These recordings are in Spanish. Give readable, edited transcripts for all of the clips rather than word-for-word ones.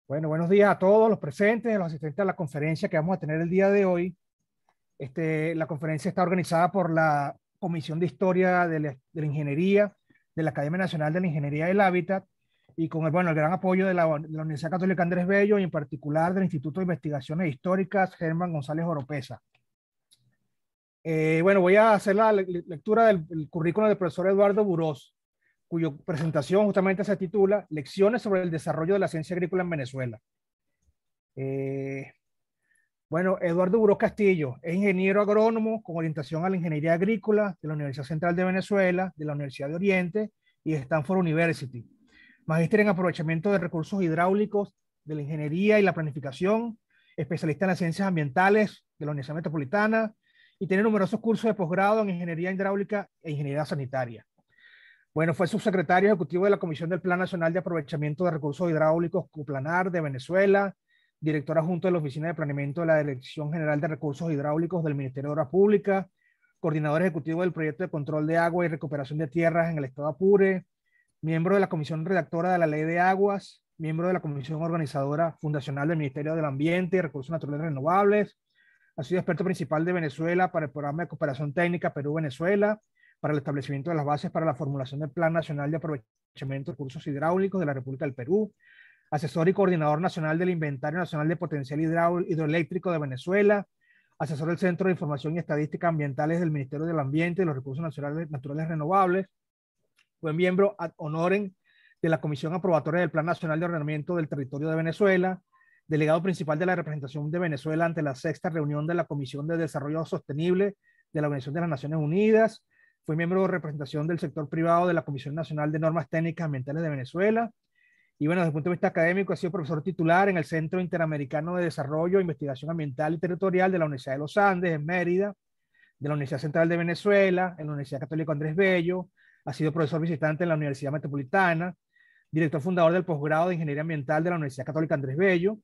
Bueno, buenos días a todos los presentes, a los asistentes a la conferencia que vamos a tener el día de hoy. La conferencia está organizada por la Comisión de Historia de la Ingeniería de la Academia Nacional de la Ingeniería del Hábitat y con el gran apoyo de la Universidad Católica Andrés Bello y en particular del Instituto de Investigaciones Históricas Germán González Oropesa. Voy a hacer la lectura del currículo del profesor Eduardo Burós, cuya presentación justamente se titula Lecciones sobre el desarrollo de la ciencia agrícola en Venezuela. Eh, Eduardo Buró Castillo es ingeniero agrónomo con orientación a la ingeniería agrícola de la Universidad Central de Venezuela, de la Universidad de Oriente y de Stanford University. Magíster en aprovechamiento de recursos hidráulicos de la ingeniería y la planificación, especialista en las ciencias ambientales de la Universidad Metropolitana y tiene numerosos cursos de posgrado en ingeniería hidráulica e ingeniería sanitaria. Bueno, fue subsecretario ejecutivo de la Comisión del Plan Nacional de Aprovechamiento de Recursos Hidráulicos, CUPLANAR, de Venezuela, director adjunto de la Oficina de Planeamiento de la Dirección General de Recursos Hidráulicos del Ministerio de Obras Públicas, coordinador ejecutivo del Proyecto de Control de Agua y Recuperación de Tierras en el Estado Apure, miembro de la Comisión Redactora de la Ley de Aguas, miembro de la Comisión Organizadora Fundacional del Ministerio del Ambiente y Recursos Naturales Renovables, ha sido experto principal de Venezuela para el Programa de Cooperación Técnica Perú-Venezuela, para el establecimiento de las bases para la formulación del Plan Nacional de Aprovechamiento de Recursos Hidráulicos de la República del Perú, asesor y coordinador nacional del Inventario Nacional de Potencial Hidroeléctrico de Venezuela, asesor del Centro de Información y Estadística Ambientales del Ministerio del Ambiente y los Recursos Naturales Renovables, fue miembro ad honorem de la Comisión Aprobatoria del Plan Nacional de Ordenamiento del Territorio de Venezuela, delegado principal de la representación de Venezuela ante la sexta reunión de la Comisión de Desarrollo Sostenible de la Organización de las Naciones Unidas, fue miembro de representación del sector privado de la Comisión Nacional de Normas Técnicas Ambientales de Venezuela, y bueno, desde el punto de vista académico ha sido profesor titular en el Centro Interamericano de Desarrollo, Investigación Ambiental y Territorial de la Universidad de los Andes, en Mérida, de la Universidad Central de Venezuela, en la Universidad Católica Andrés Bello, ha sido profesor visitante en la Universidad Metropolitana, director fundador del posgrado de Ingeniería Ambiental de la Universidad Católica Andrés Bello,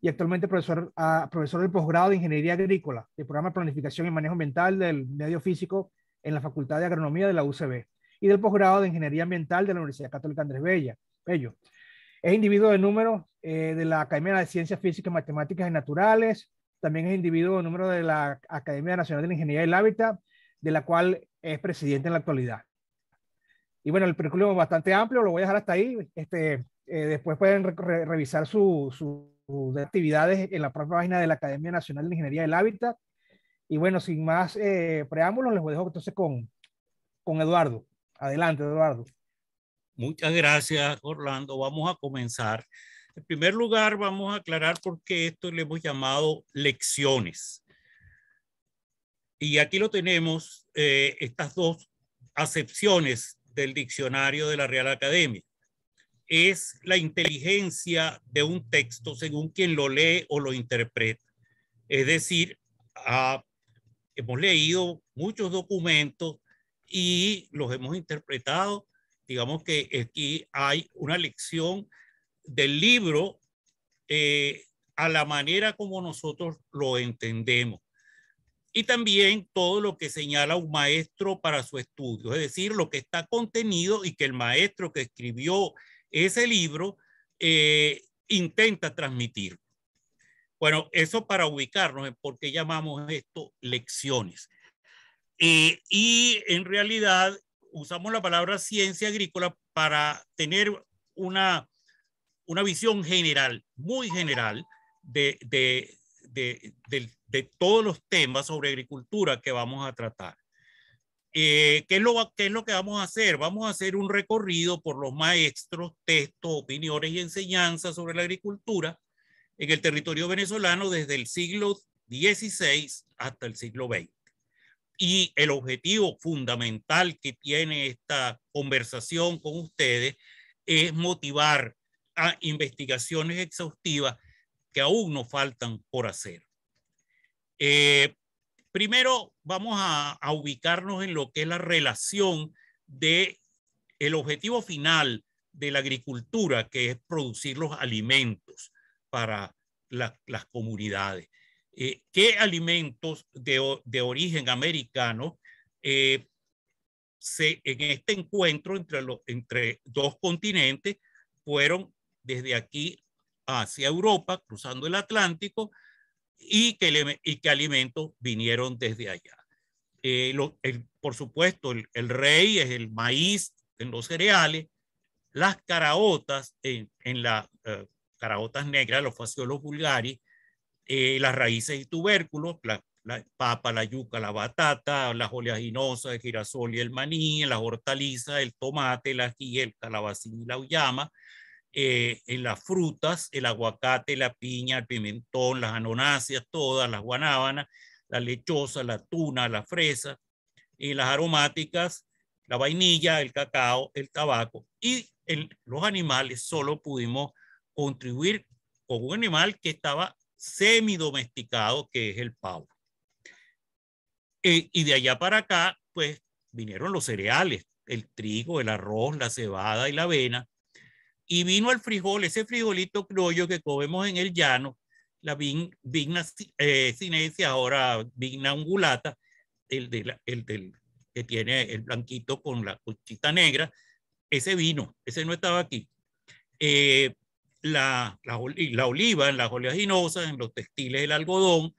y actualmente profesor del posgrado de Ingeniería Agrícola, del programa de Planificación y Manejo Ambiental del Medio Físico en la Facultad de Agronomía de la UCB, y del posgrado de Ingeniería Ambiental de la Universidad Católica Andrés Bello. Es individuo de número de la Academia de Ciencias Físicas, Matemáticas y Naturales. También es individuo de número de la Academia Nacional de la Ingeniería del Hábitat, de la cual es presidente en la actualidad. Y bueno, el currículum es bastante amplio, lo voy a dejar hasta ahí. Después pueden revisar sus actividades en la propia página de la Academia Nacional de la Ingeniería del Hábitat. Y bueno, sin más preámbulos, les dejo entonces con Eduardo. Adelante, Eduardo. Muchas gracias, Orlando. Vamos a comenzar. En primer lugar, vamos a aclarar por qué esto le hemos llamado lecciones. Y aquí lo tenemos, estas dos acepciones del diccionario de la Real Academia. Es la inteligencia de un texto según quien lo lee o lo interpreta. Es decir, hemos leído muchos documentos y los hemos interpretado. Digamos que aquí hay una lección del libro a la manera como nosotros lo entendemos. Y también todo lo que señala un maestro para su estudio, es decir, lo que está contenido y que el maestro que escribió ese libro intenta transmitir. Bueno, eso para ubicarnos en por qué llamamos esto lecciones. Y en realidad usamos la palabra ciencia agrícola para tener una visión general, muy general, de todos los temas sobre agricultura que vamos a tratar. ¿Qué es lo que vamos a hacer? Vamos a hacer un recorrido por los maestros, textos, opiniones y enseñanzas sobre la agricultura en el territorio venezolano desde el siglo XVI hasta el siglo XX. Y el objetivo fundamental que tiene esta conversación con ustedes es motivar a investigaciones exhaustivas que aún nos faltan por hacer. Primero vamos a ubicarnos en lo que es la relación del objetivo final de la agricultura, que es producir los alimentos para las comunidades. ¿Qué alimentos de origen americano en este encuentro entre dos continentes fueron desde aquí hacia Europa, cruzando el Atlántico, y que alimentos vinieron desde allá. Por supuesto, el rey es el maíz en los cereales, las caraotas en las caraotas negras, los fasciolos vulgaris, las raíces y tubérculos, la papa, la yuca, la batata, las oleaginosas, el girasol y el maní, las hortalizas, el tomate, el ají, el calabacín y la uyama, en las frutas, el aguacate, la piña, el pimentón, las anonáceas, todas, las guanábanas, la lechosa, la tuna, la fresa, y las aromáticas, la vainilla, el cacao, el tabaco. Y los animales solo pudimos contribuir con un animal que estaba semi-domesticado, que es el pavo. Y de allá para acá, pues vinieron los cereales, el trigo, el arroz, la cebada y la avena. Y vino el frijol, ese frijolito criollo que comemos en el llano, la vigna cinesia, ahora vigna ungulata, que tiene el blanquito con la conchita negra, ese vino, ese no estaba aquí. La oliva en las oleaginosas, en los textiles el algodón,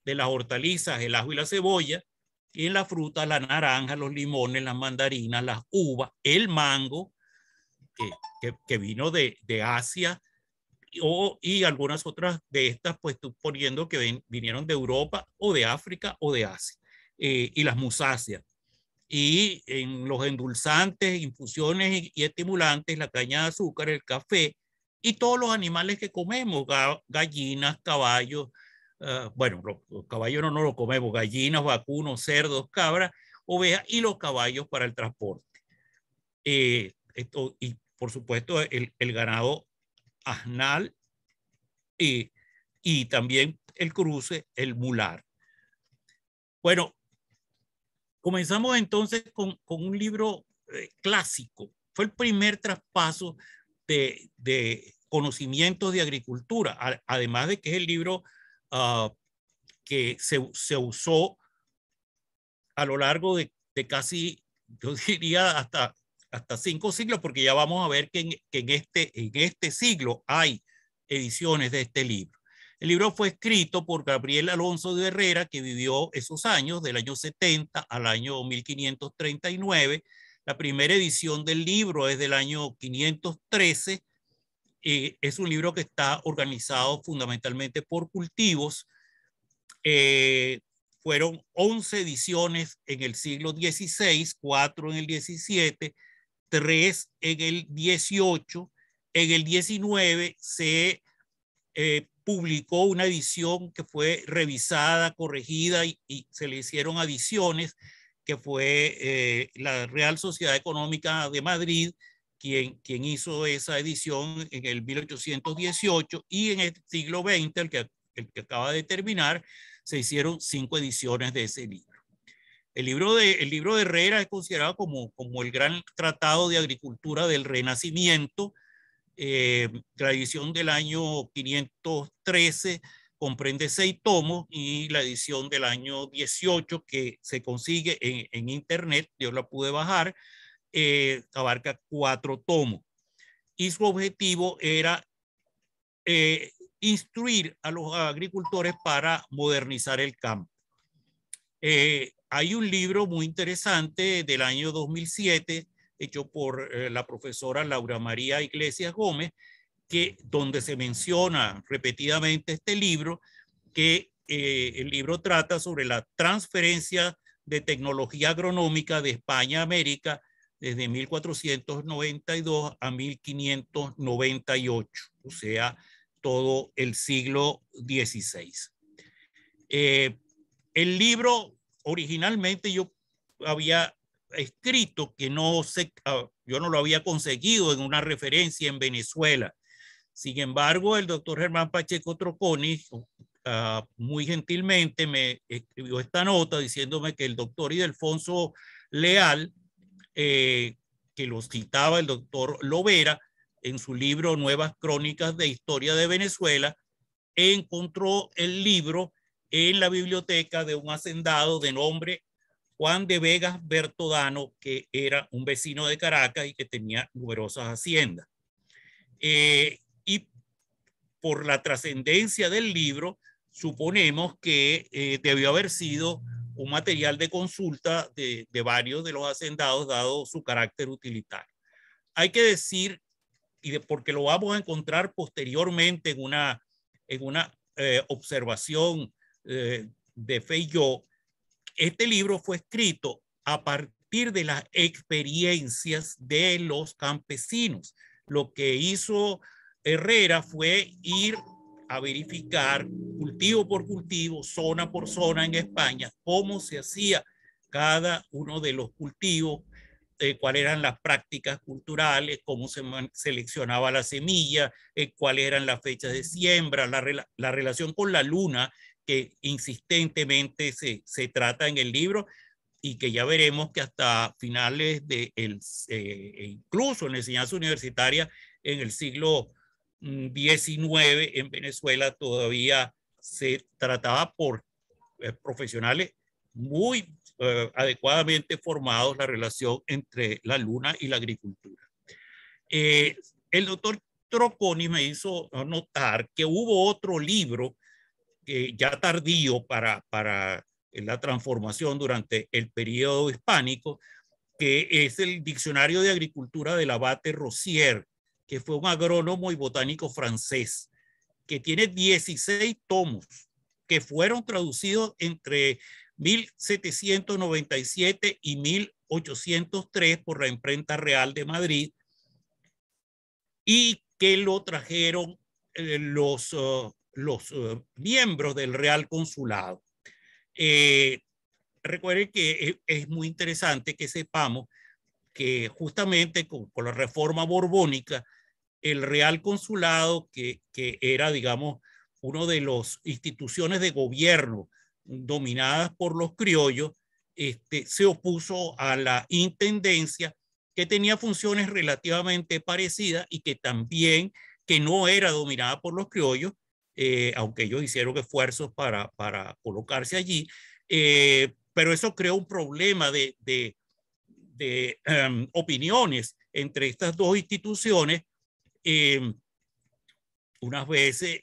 de las hortalizas el ajo y la cebolla, y en la fruta la naranja, los limones, las mandarinas, las uvas, el mango, que vino de Asia, y algunas otras de estas, pues poniendo que vinieron de Europa o de África o de Asia, y las musáceas. Y en los endulzantes, infusiones y estimulantes, la caña de azúcar, el café y todos los animales que comemos, gallinas, caballos, bueno, los caballos no los comemos, gallinas, vacunos, cerdos, cabras, ovejas y los caballos para el transporte. Y por supuesto el ganado asnal, y también el cruce, el mular. Bueno, comenzamos entonces con un libro clásico. Fue el primer traspaso de conocimientos de agricultura, además de que es el libro que se usó a lo largo de casi, yo diría, hasta 5 siglos, porque ya vamos a ver que en este siglo hay ediciones de este libro. El libro fue escrito por Gabriel Alonso de Herrera, que vivió esos años, del año 70 al año 1539. La primera edición del libro es del año 513. Es un libro que está organizado fundamentalmente por cultivos. Fueron 11 ediciones en el siglo XVI, 4 en el XVII, 3 en el XVIII. En el XIX se publicó una edición que fue revisada, corregida y se le hicieron adiciones, que fue la Real Sociedad Económica de Madrid quien hizo esa edición en el 1818, y en el siglo XX, el que acaba de terminar, se hicieron 5 ediciones de ese libro. El libro de Herrera es considerado como el gran tratado de agricultura del Renacimiento. La edición del año 513 comprende 6 tomos, y la edición del año 18, que se consigue en internet, yo la pude bajar, abarca 4 tomos. Y su objetivo era instruir a los agricultores para modernizar el campo. Hay un libro muy interesante del año 2007, hecho por la profesora Laura María Iglesias Gómez, donde se menciona repetidamente este libro, que el libro trata sobre la transferencia de tecnología agronómica de España a América desde 1492 a 1598, o sea, todo el siglo XVI. El libro originalmente yo había escrito que yo no lo había conseguido en una referencia en Venezuela. Sin embargo, el doctor Germán Pacheco Troconi muy gentilmente me escribió esta nota diciéndome que el doctor Ildefonso Leal, que lo citaba el doctor Lovera en su libro Nuevas Crónicas de Historia de Venezuela, encontró el libro en la biblioteca de un hacendado de nombre Juan de Vegas Bertodano, que era un vecino de Caracas y que tenía numerosas haciendas. Y por la trascendencia del libro, suponemos que debió haber sido un material de consulta de varios de los hacendados, dado su carácter utilitario. Hay que decir, porque lo vamos a encontrar posteriormente en una observación de Feydeau, este libro fue escrito a partir de las experiencias de los campesinos. Lo que hizo Herrera fue ir a verificar cultivo por cultivo, zona por zona en España, cómo se hacía cada uno de los cultivos, cuáles eran las prácticas culturales, cómo se seleccionaba la semilla, cuáles eran las fechas de siembra, la relación con la luna, que insistentemente se trata en el libro y que ya veremos que hasta finales incluso en la enseñanza universitaria en el siglo XIX en Venezuela todavía se trataba por profesionales muy adecuadamente formados la relación entre la luna y la agricultura. El doctor Trocconi me hizo notar que hubo otro libro ya tardío para la transformación durante el periodo hispánico, que es el Diccionario de Agricultura del abate Rosier, que fue un agrónomo y botánico francés, que tiene 16 tomos, que fueron traducidos entre 1797 y 1803 por la Imprenta Real de Madrid, y que lo trajeron los miembros del Real Consulado. Recuerden que es muy interesante que sepamos que justamente con la reforma borbónica, el Real Consulado, que era, digamos, uno de las instituciones de gobierno dominadas por los criollos, se opuso a la intendencia, que tenía funciones relativamente parecidas y que también que no era dominada por los criollos, aunque ellos hicieron esfuerzos para colocarse allí, pero eso creó un problema de opiniones entre estas dos instituciones, unas veces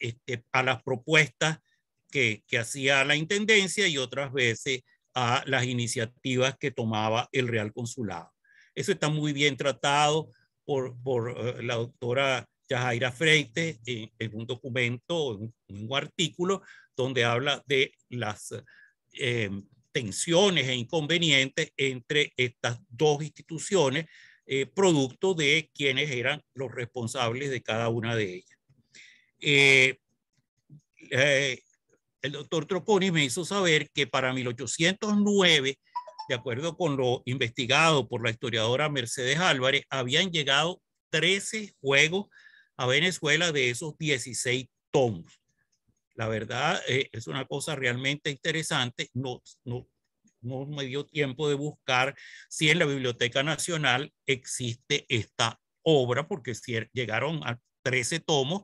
a las propuestas que hacía la intendencia y otras veces a las iniciativas que tomaba el Real Consulado. Eso está muy bien tratado por la doctora Yajaira Freite en un documento, en un artículo donde habla de las tensiones e inconvenientes entre estas dos instituciones, producto de quienes eran los responsables de cada una de ellas. El doctor Trocconi me hizo saber que para 1809, de acuerdo con lo investigado por la historiadora Mercedes Álvarez, habían llegado 13 juegos a Venezuela de esos 16 tomos. La verdad es una cosa realmente interesante. No me dio tiempo de buscar si en la Biblioteca Nacional existe esta obra, porque si llegaron a 13 tomos,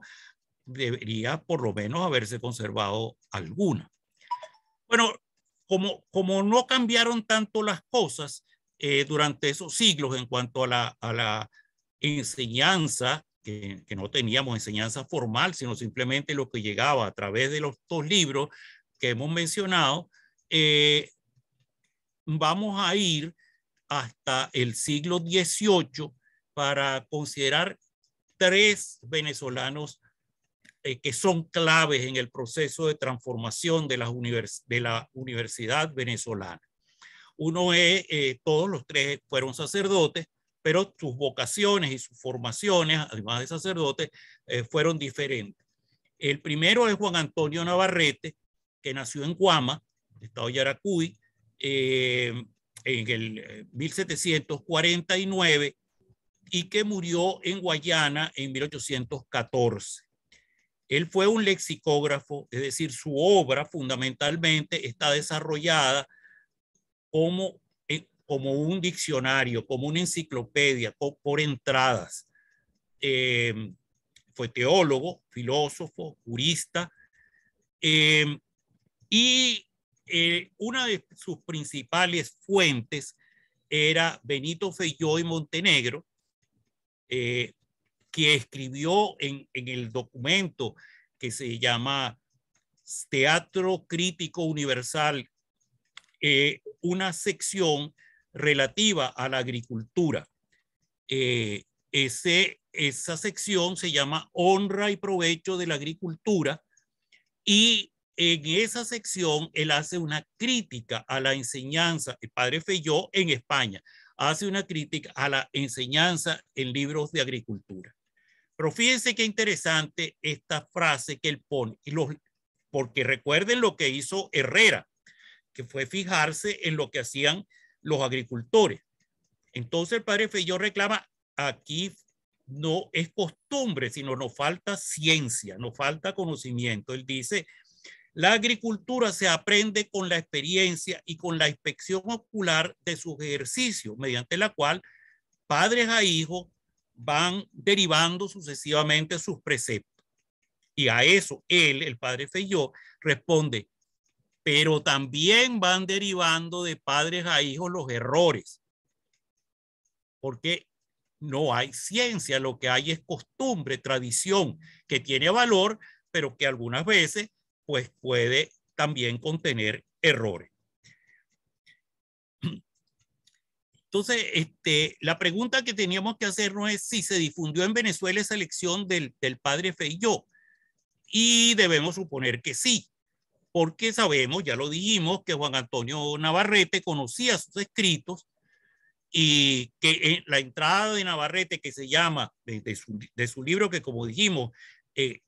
debería por lo menos haberse conservado alguna. Bueno, como no cambiaron tanto las cosas durante esos siglos en cuanto a la enseñanza, que no teníamos enseñanza formal, sino simplemente lo que llegaba a través de los dos libros que hemos mencionado, vamos a ir hasta el siglo XVIII para considerar 3 venezolanos que son claves en el proceso de transformación de la universidad venezolana. Uno es, todos los 3 fueron sacerdotes, pero sus vocaciones y sus formaciones, además de sacerdotes, fueron diferentes. El primero es Juan Antonio Navarrete, que nació en Guama, estado Yaracuy, en el 1749, y que murió en Guayana en 1814. Él fue un lexicógrafo, es decir, su obra fundamentalmente está desarrollada como un diccionario, como una enciclopedia, por entradas. Fue teólogo, filósofo, jurista, y una de sus principales fuentes era Benito Feydeau y Montenegro, que escribió en el documento que se llama Teatro Crítico Universal, una sección relativa a la agricultura. Esa sección se llama Honra y Provecho de la Agricultura, y en esa sección él hace una crítica a la enseñanza, el padre Feyó en España hace una crítica a la enseñanza en libros de agricultura. Pero fíjense qué interesante esta frase que él pone, porque recuerden lo que hizo Herrera, que fue fijarse en lo que hacían los agricultores. Entonces el padre Feyó reclama, aquí no es costumbre, sino nos falta ciencia, nos falta conocimiento. Él dice, la agricultura se aprende con la experiencia y con la inspección ocular de sus ejercicios, mediante la cual padres a hijos van derivando sucesivamente sus preceptos. Y a eso él, el padre Feyó, responde, pero también van derivando de padres a hijos los errores, porque no hay ciencia, lo que hay es costumbre, tradición, que tiene valor, pero que algunas veces pues puede también contener errores. Entonces, la pregunta que teníamos que hacernos es si se difundió en Venezuela esa lección del padre Feyó, y debemos suponer que sí, porque sabemos, ya lo dijimos, que Juan Antonio Navarrete conocía sus escritos, y que en la entrada de Navarrete, que se llama, de su libro, que como dijimos, es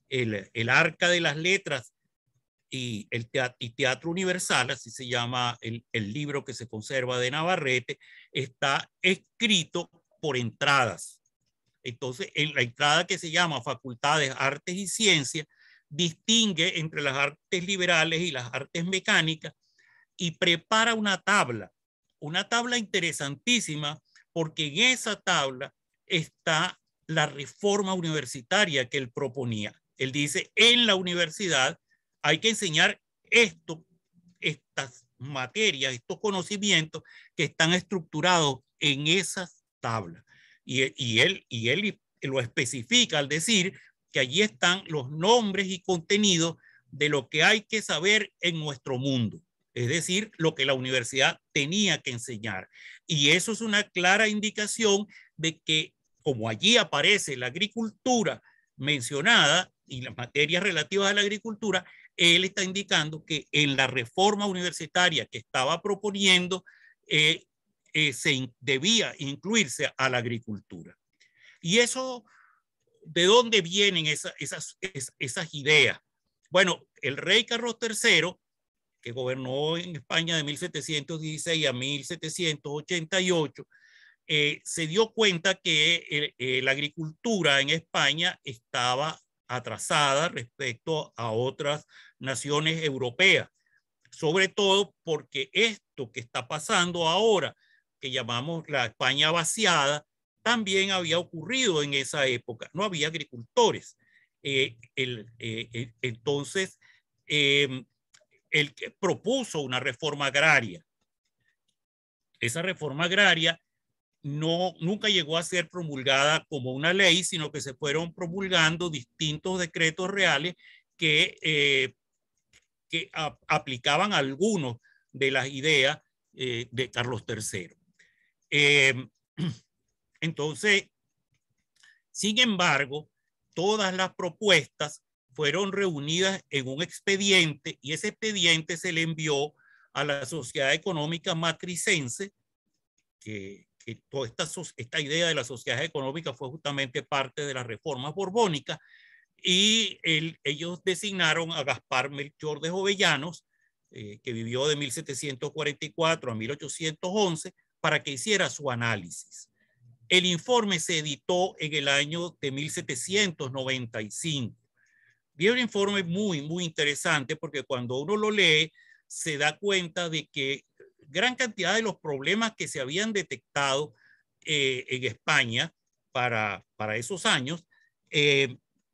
el Arca de las Letras y el Teatro Universal, así se llama el libro que se conserva de Navarrete, está escrito por entradas. Entonces, en la entrada que se llama Facultades, Artes y Ciencias, distingue entre las artes liberales y las artes mecánicas, y prepara una tabla interesantísima, porque en esa tabla está la reforma universitaria que él proponía. Él dice, en la universidad hay que enseñar estas materias, estos conocimientos que están estructurados en esas tablas. Y él lo especifica al decir que allí están los nombres y contenidos de lo que hay que saber en nuestro mundo. Es decir, lo que la universidad tenía que enseñar. Y eso es una clara indicación de que, como allí aparece la agricultura mencionada y las materias relativas a la agricultura, él está indicando que en la reforma universitaria que estaba proponiendo debía incluirse a la agricultura. Y eso, ¿de dónde vienen esas ideas? Bueno, el rey Carlos III, que gobernó en España de 1716 a 1788, se dio cuenta que la agricultura en España estaba atrasada respecto a otras naciones europeas, sobre todo porque esto que está pasando ahora, que llamamos la España vaciada, también había ocurrido en esa época. No había agricultores. Entonces, él propuso una reforma agraria. Esa reforma agraria nunca llegó a ser promulgada como una ley, sino que se fueron promulgando distintos decretos reales que aplicaban algunos de las ideas de Carlos III. Entonces, sin embargo, todas las propuestas fueron reunidas en un expediente, y ese expediente se le envió a la Sociedad Económica Matricense, que toda esta idea de la sociedad económica fue justamente parte de las reformas borbónicas, y ellos designaron a Gaspar Melchor de Jovellanos, que vivió de 1744 a 1811, para que hiciera su análisis. El informe se editó en el año de 1795. Y es un informe muy, muy interesante, porque cuando uno lo lee se da cuenta de que gran cantidad de los problemas que se habían detectado en España para esos años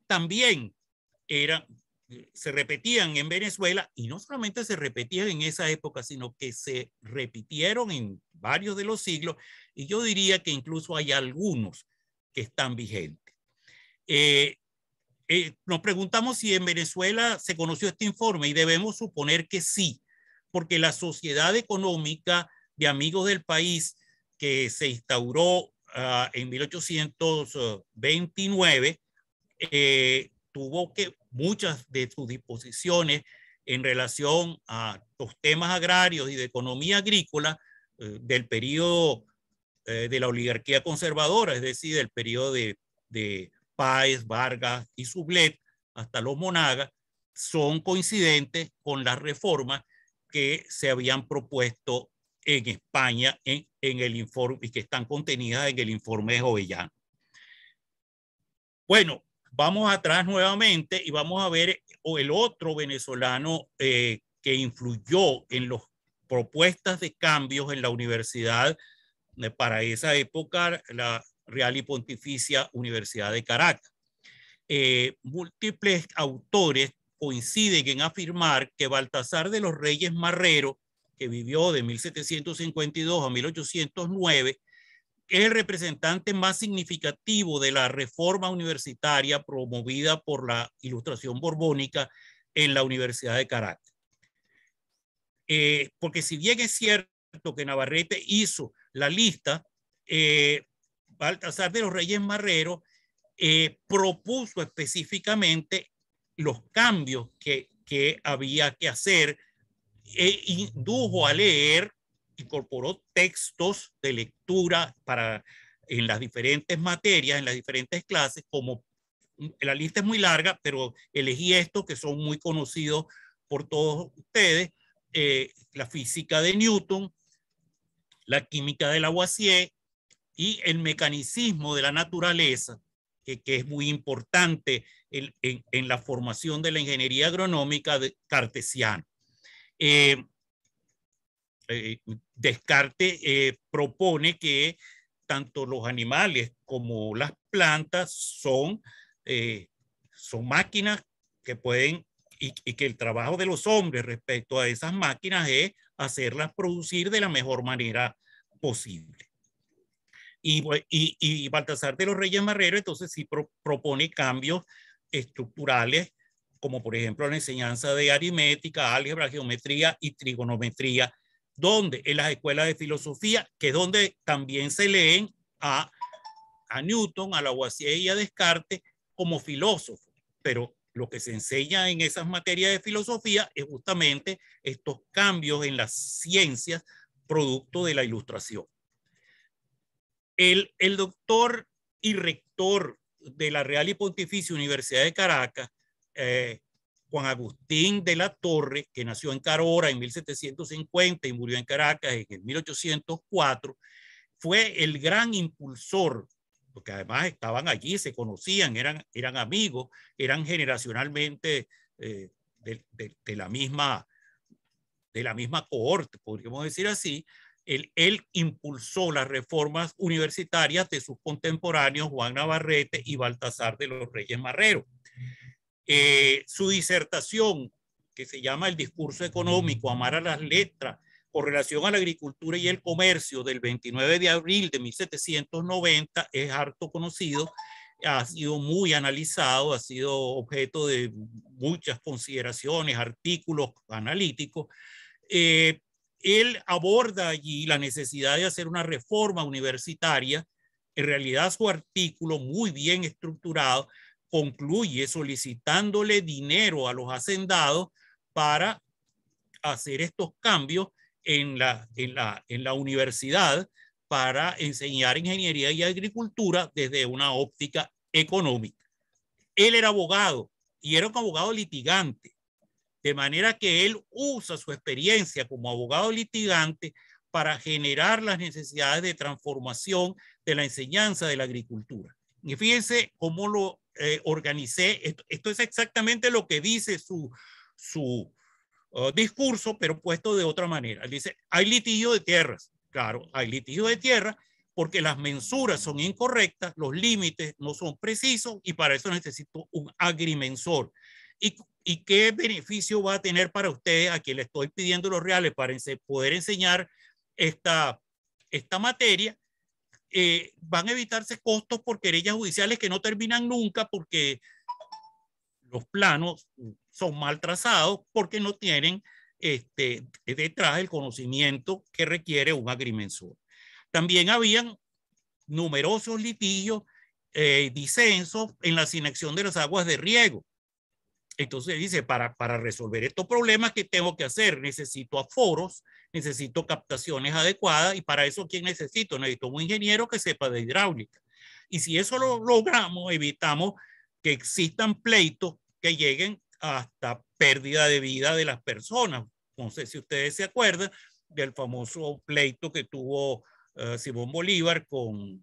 también se repetían en Venezuela, y no solamente se repetían en esa época, sino que se repitieron en varios de los siglos, y yo diría que incluso hay algunos que están vigentes. Nos preguntamos si en Venezuela se conoció este informe y debemos suponer que sí, porque la Sociedad Económica de Amigos del País, que se instauró en 1829, tuvo que muchas de sus disposiciones en relación a los temas agrarios y de economía agrícola del periodo de la oligarquía conservadora, es decir, del periodo de Páez, Vargas y Sublet hasta los Monagas, son coincidentes con las reformas que se habían propuesto en España en el informe y que están contenidas en el informe de Jovellanos. Bueno, vamos atrás nuevamente y vamos a ver el otro venezolano que influyó en las propuestas de cambios en la universidad para esa época, la Real y Pontificia Universidad de Caracas. Múltiples autores coinciden en afirmar que Baltasar de los Reyes Marrero, que vivió de 1752 a 1809, es el representante más significativo de la reforma universitaria promovida por la Ilustración borbónica en la Universidad de Caracas. Porque si bien es cierto que Navarrete hizo la lista, Baltasar de los Reyes Marrero propuso específicamente los cambios que había que hacer e indujo a leer, incorporó textos de lectura en las diferentes materias, en las diferentes clases, como la lista es muy larga, pero elegí estos que son muy conocidos por todos ustedes: la física de Newton, la química de Lavoisier y el mecanicismo de la naturaleza, que es muy importante en la formación de la ingeniería agronómica cartesiana. Descartes propone que tanto los animales como las plantas son máquinas que pueden, y que el trabajo de los hombres respecto a esas máquinas es hacerlas producir de la mejor manera posible. Y Baltasar de los Reyes Marrero entonces sí propone cambios estructurales, como por ejemplo la enseñanza de aritmética, álgebra, geometría y trigonometría, donde en las escuelas de filosofía, que es donde también se leen a Newton, a Lavoisier y a Descartes como filósofos, pero lo que se enseña en esas materias de filosofía es justamente estos cambios en las ciencias producto de la Ilustración. El doctor y rector de la Real y Pontificia Universidad de Caracas, Juan Agustín de la Torre, que nació en Carora en 1750 y murió en Caracas en 1804, fue el gran impulsor, porque además estaban allí, se conocían, eran amigos, eran generacionalmente de la misma cohorte, podríamos decir así. Él impulsó las reformas universitarias de sus contemporáneos Juan Navarrete y Baltasar de los Reyes Marrero. Su disertación, que se llama El discurso económico, amar a las letras, con relación a la agricultura y el comercio, del 29 de abril de 1790, es harto conocido, ha sido muy analizado, ha sido objeto de muchas consideraciones, artículos analíticos. Él aborda allí la necesidad de hacer una reforma universitaria. En realidad su artículo, muy bien estructurado, concluye solicitándole dinero a los hacendados para hacer estos cambios en la universidad para enseñar ingeniería y agricultura desde una óptica económica. Él era abogado y era un abogado litigante, de manera que él usa su experiencia como abogado litigante para generar las necesidades de transformación de la enseñanza de la agricultura. Y fíjense cómo lo organicé. Esto es exactamente lo que dice su discurso, pero puesto de otra manera. Él dice, hay litigio de tierras. Claro, hay litigio de tierra porque las mensuras son incorrectas, los límites no son precisos y para eso necesito un agrimensor. ¿Y qué beneficio va a tener para usted, a quien le estoy pidiendo los reales para poder enseñar esta materia? van a evitarse costos por querellas judiciales que no terminan nunca porque los planos son mal trazados, porque no tienen detrás el conocimiento que requiere un agrimensor. También habían numerosos litigios, disensos en la asignación de las aguas de riego. Entonces dice, para resolver estos problemas, ¿qué tengo que hacer? Necesito aforos, necesito captaciones adecuadas, y para eso, ¿quién necesito? Necesito un ingeniero que sepa de hidráulica. Y si eso lo logramos, evitamos que existan pleitos que lleguen hasta pérdida de vida de las personas. No sé si ustedes se acuerdan del famoso pleito que tuvo Simón Bolívar con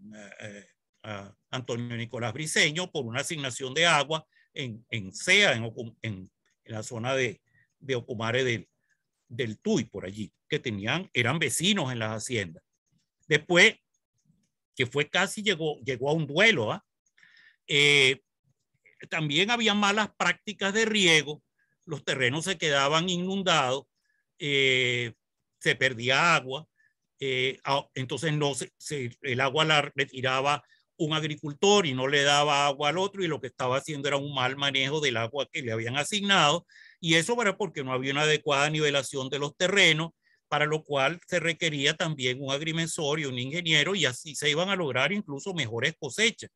Antonio Nicolás Briceño por una asignación de agua en CEA, en la zona de Ocumare del Tuy, por allí, que eran vecinos en las haciendas. Después, que fue casi, llegó a un duelo, también había malas prácticas de riego, los terrenos se quedaban inundados, se perdía agua, entonces el agua la retiraba un agricultor y no le daba agua al otro, y lo que estaba haciendo era un mal manejo del agua que le habían asignado, y eso era porque no había una adecuada nivelación de los terrenos, para lo cual se requería también un agrimensor y un ingeniero, y así se iban a lograr incluso mejores cosechas,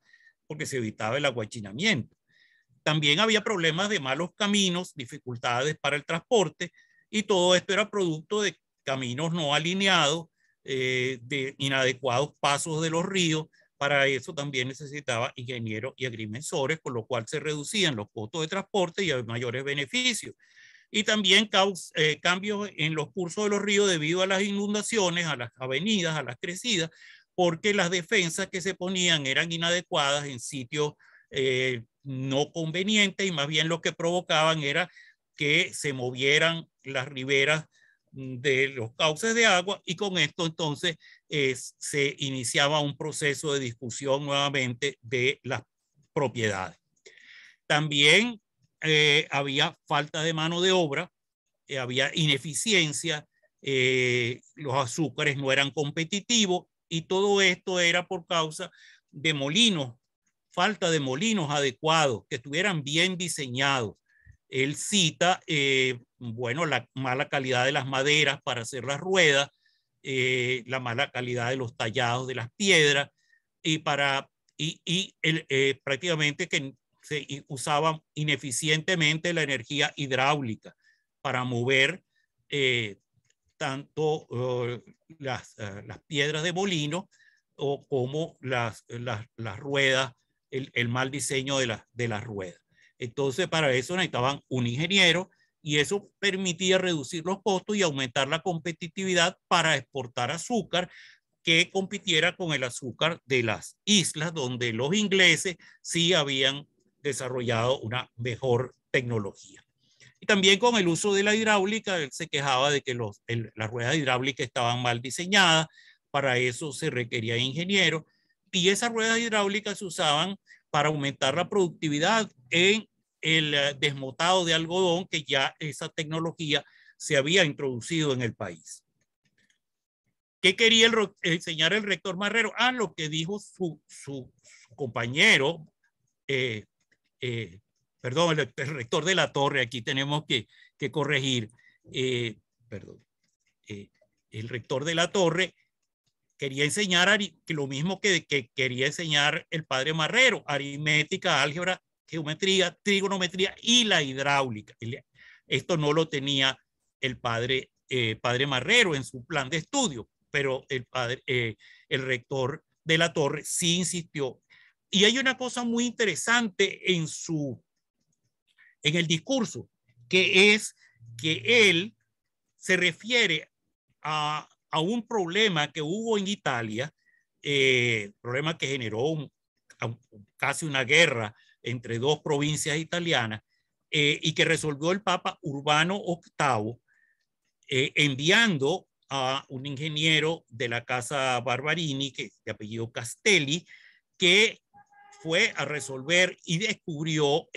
porque se evitaba el aguachinamiento. También había problemas de malos caminos, dificultades para el transporte, y todo esto era producto de caminos no alineados, de inadecuados pasos de los ríos. Para eso también necesitaba ingenieros y agrimensores, con lo cual se reducían los costos de transporte y había mayores beneficios. Y también cambios en los cursos de los ríos debido a las inundaciones, a las avenidas, a las crecidas, porque las defensas que se ponían eran inadecuadas en sitios no convenientes, y más bien lo que provocaban era que se movieran las riberas de los cauces de agua, y con esto entonces se iniciaba un proceso de discusión nuevamente de las propiedades. También había falta de mano de obra, había ineficiencia, los azúcares no eran competitivos, y todo esto era por causa de molinos, falta de molinos adecuados, que estuvieran bien diseñados. Él cita, bueno, la mala calidad de las maderas para hacer las ruedas, la mala calidad de los tallados de las piedras, y prácticamente que se usaba ineficientemente la energía hidráulica para mover tanto las piedras de molino como las ruedas, el mal diseño de las ruedas. Entonces, para eso necesitaban un ingeniero, y eso permitía reducir los costos y aumentar la competitividad para exportar azúcar que compitiera con el azúcar de las islas, donde los ingleses sí habían desarrollado una mejor tecnología. Y también con el uso de la hidráulica, él se quejaba de que las ruedas hidráulicas estaban mal diseñadas, para eso se requería ingeniero, y esas ruedas hidráulicas se usaban para aumentar la productividad en el desmotado de algodón, que ya esa tecnología se había introducido en el país. ¿Qué quería enseñar el rector Marrero? Lo que dijo su compañero, perdón, el rector de la Torre, aquí tenemos que corregir, perdón, el rector de la Torre quería enseñar lo mismo que quería enseñar el padre Marrero: aritmética, álgebra, geometría, trigonometría y la hidráulica. Esto no lo tenía el padre Marrero en su plan de estudio, pero el rector de la Torre sí insistió. Y hay una cosa muy interesante en el discurso, que es que él se refiere a un problema que hubo en Italia, problema que generó casi una guerra entre dos provincias italianas, y que resolvió el Papa Urbano VIII, enviando a un ingeniero de la casa Barbarini, que de apellido Castelli, que fue a resolver y descubrió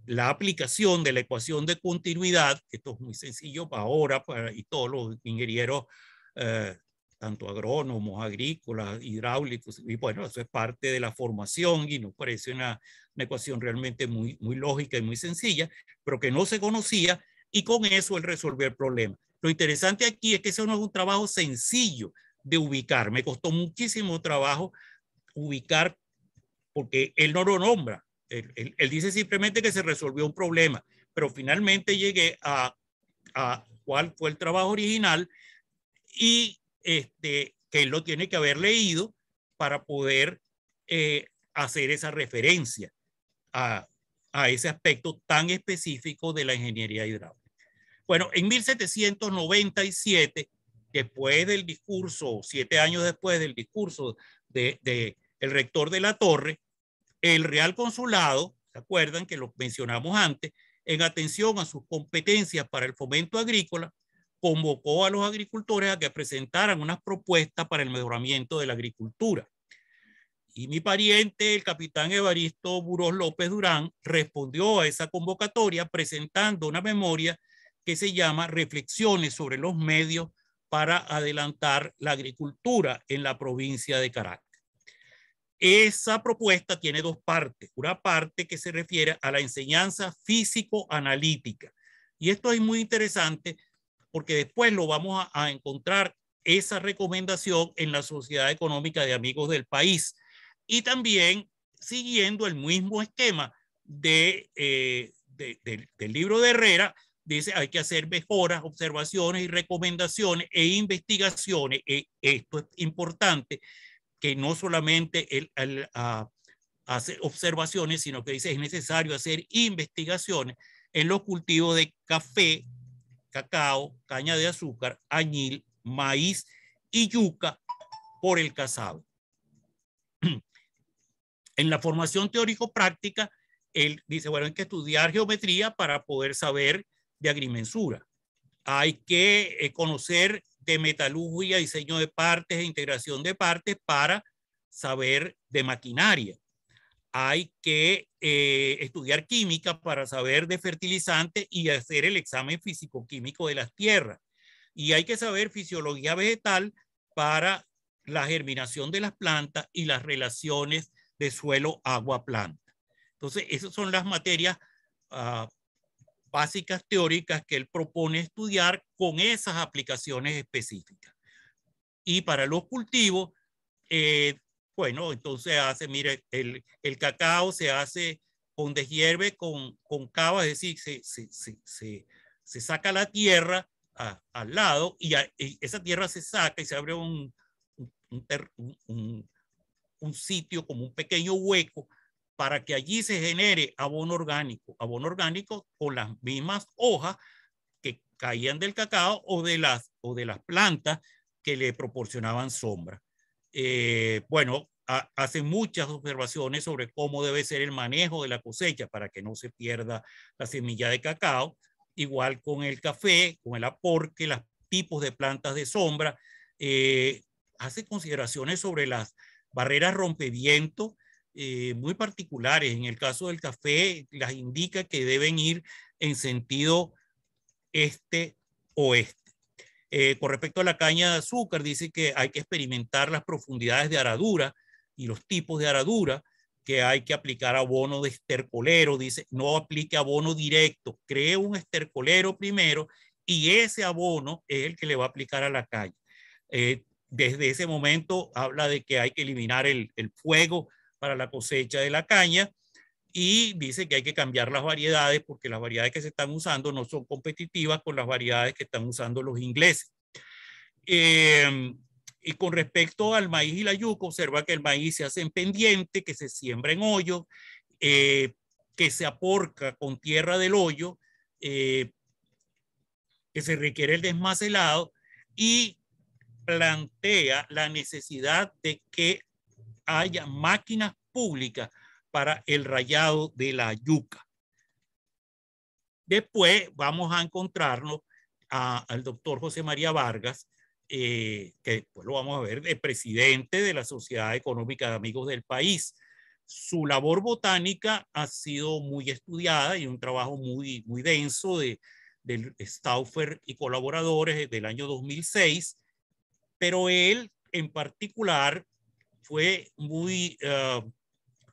la aplicación de la ecuación de continuidad. Esto es muy sencillo ahora y todos los ingenieros tanto agrónomos, agrícolas, hidráulicos, y bueno, eso es parte de la formación y nos parece una ecuación realmente muy lógica y muy sencilla, pero que no se conocía, y con eso él resolvió el problema. Lo interesante aquí es que ese no es un trabajo sencillo de ubicar. Me costó muchísimo trabajo ubicar, porque él no lo nombra. Él dice simplemente que se resolvió un problema, pero finalmente llegué a cuál fue el trabajo original, y que él lo tiene que haber leído para poder hacer esa referencia a ese aspecto tan específico de la ingeniería hidráulica. Bueno, en 1797, después del discurso, 7 años después del discurso de el rector de la Torre, el Real Consulado, ¿se acuerdan que lo mencionamos antes? En atención a sus competencias para el fomento agrícola, convocó a los agricultores a que presentaran unas propuestas para el mejoramiento de la agricultura. Y mi pariente, el capitán Evaristo Burós López Durán, respondió a esa convocatoria presentando una memoria que se llama Reflexiones sobre los medios para adelantar la agricultura en la provincia de Caracas. Esa propuesta tiene dos partes. Una parte que se refiere a la enseñanza físico-analítica. Y esto es muy interesante porque después lo vamos a encontrar esa recomendación en la Sociedad Económica de Amigos del País. Y también siguiendo el mismo esquema del libro de Herrera, dice hay que hacer mejoras, observaciones y recomendaciones e investigaciones. Esto es importante, que no solamente hacer observaciones, sino que dice es necesario hacer investigaciones en los cultivos de café, cacao, caña de azúcar, añil, maíz y yuca por el Casabe. En la formación teórico-práctica, él dice, bueno, hay que estudiar geometría para poder saber de agrimensura. Hay que conocer de metalurgia, diseño de partes e integración de partes para saber de maquinaria. Hay que estudiar química para saber de fertilizantes y hacer el examen físico-químico de las tierras. Y hay que saber fisiología vegetal para la germinación de las plantas y las relaciones de suelo, agua, planta. Entonces, esas son las materias básicas teóricas que él propone estudiar con esas aplicaciones específicas. Y para los cultivos, bueno, entonces hace, mire, el cacao se hace con deshierve, con cava, es decir, se saca la tierra al lado y esa tierra se saca y se abre un sitio como un pequeño hueco para que allí se genere abono orgánico con las mismas hojas que caían del cacao o de las plantas que le proporcionaban sombra. Bueno, hacen muchas observaciones sobre cómo debe ser el manejo de la cosecha para que no se pierda la semilla de cacao, igual con el café, con el aporque, los tipos de plantas de sombra. Hace consideraciones sobre las barreras rompeviento muy particulares. En el caso del café, las indica que deben ir en sentido este-oeste. Con respecto a la caña de azúcar, dice que hay que experimentar las profundidades de aradura y los tipos de aradura, que hay que aplicar abono de estercolero. Dice, no aplique abono directo, cree un estercolero primero y ese abono es el que le va a aplicar a la caña. Desde ese momento habla de que hay que eliminar el fuego para la cosecha de la caña y dice que hay que cambiar las variedades porque las variedades que se están usando no son competitivas con las variedades que están usando los ingleses. Y con respecto al maíz y la yuca, observa que el maíz se hace en pendiente, que se siembra en hoyo, que se aporca con tierra del hoyo, que se requiere el desmacelado y plantea la necesidad de que haya máquinas públicas para el rayado de la yuca. Después vamos a encontrarnos al doctor José María Vargas, que después lo vamos a ver, de presidente de la Sociedad Económica de Amigos del País. Su labor botánica ha sido muy estudiada y un trabajo muy denso de Stauffer y colaboradores del año 2006, pero él en particular fue muy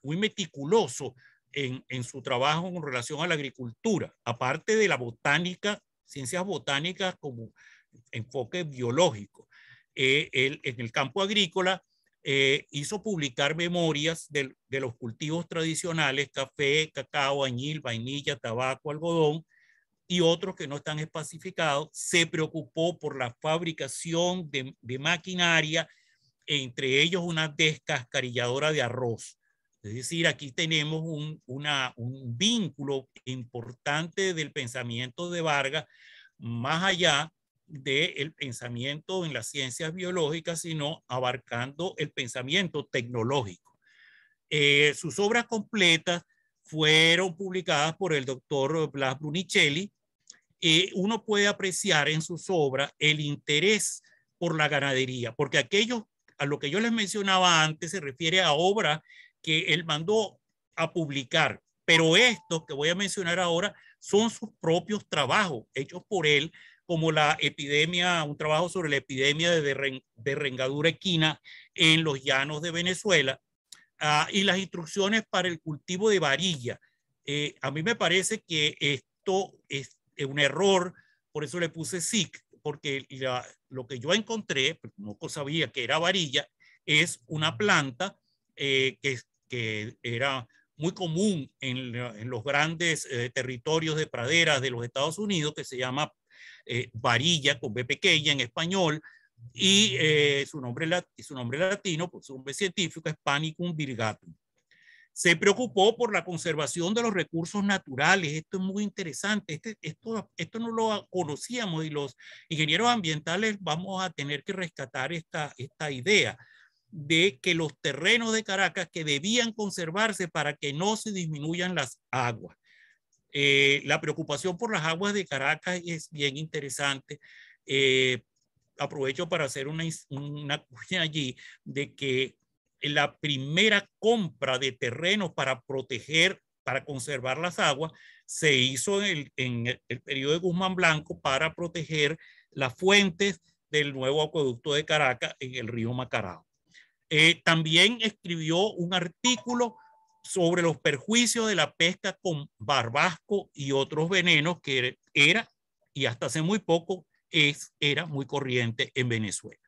meticuloso en su trabajo con relación a la agricultura, aparte de la botánica, ciencias botánicas como enfoque biológico. Él, en el campo agrícola, hizo publicar memorias de los cultivos tradicionales: café, cacao, añil, vainilla, tabaco, algodón y otros que no están especificados. Se preocupó por la fabricación de maquinaria, entre ellos una descascarilladora de arroz. Es decir, aquí tenemos un vínculo importante del pensamiento de Vargas, más allá del pensamiento en las ciencias biológicas, sino abarcando el pensamiento tecnológico. Sus obras completas fueron publicadas por el doctor Blas Brunicelli. Uno puede apreciar en sus obras el interés por la ganadería, porque aquellos, a lo que yo les mencionaba antes, se refiere a obras que él mandó a publicar, pero estos que voy a mencionar ahora son sus propios trabajos hechos por él, como la epidemia, un trabajo sobre la epidemia de rengadura equina en los llanos de Venezuela, y las instrucciones para el cultivo de varilla. A mí me parece que esto es un error, por eso le puse SIC, porque lo que yo encontré, no sabía que era varilla, es una planta que era muy común en los grandes territorios de praderas de los Estados Unidos, que se llama varilla con B pequeña en español, y su nombre latino, por su nombre científico, es Panicum virgatum. Se preocupó por la conservación de los recursos naturales. Esto es muy interesante. Esto no lo conocíamos, y los ingenieros ambientales vamos a tener que rescatar esta idea de que los terrenos de Caracas que debían conservarse para que no se disminuyan las aguas. La preocupación por las aguas de Caracas es bien interesante. Aprovecho para hacer una cuña allí de que la primera compra de terrenos para proteger, para conservar las aguas, se hizo en el periodo de Guzmán Blanco para proteger las fuentes del nuevo acueducto de Caracas en el río Macarao. También escribió un artículo sobre los perjuicios de la pesca con barbasco y otros venenos, que era, y hasta hace muy poco, era muy corriente en Venezuela.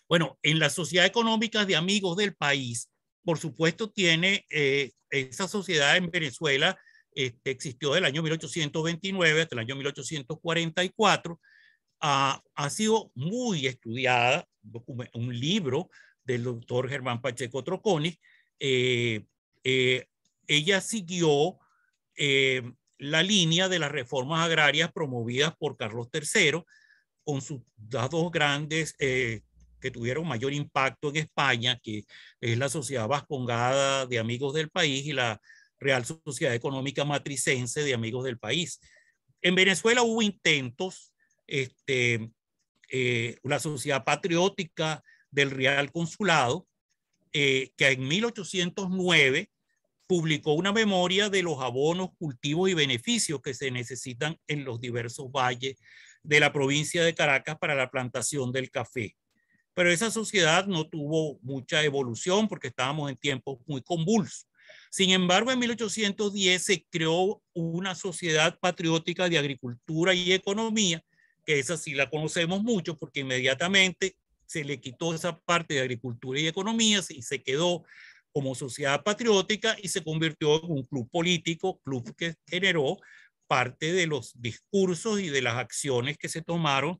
Bueno, en la Sociedad Económica de Amigos del País, por supuesto, tiene esa sociedad en Venezuela, existió del año 1829 hasta el año 1844, ha sido muy estudiada, un libro del doctor Germán Pacheco Troconis. Ella siguió la línea de las reformas agrarias promovidas por Carlos III, con sus dos grandes que tuvieron mayor impacto en España, que es la Sociedad Vascongada de Amigos del País y la Real Sociedad Económica Matricense de Amigos del País. En Venezuela hubo intentos, la Sociedad Patriótica del Real Consulado, que en 1809 publicó una memoria de los abonos, cultivos y beneficios que se necesitan en los diversos valles de la provincia de Caracas para la plantación del café. Pero esa sociedad no tuvo mucha evolución porque estábamos en tiempos muy convulsos. Sin embargo, en 1810 se creó una sociedad patriótica de agricultura y economía, que esa sí la conocemos mucho porque inmediatamente se le quitó esa parte de agricultura y economía y se quedó como sociedad patriótica y se convirtió en un club político, club que generó parte de los discursos y de las acciones que se tomaron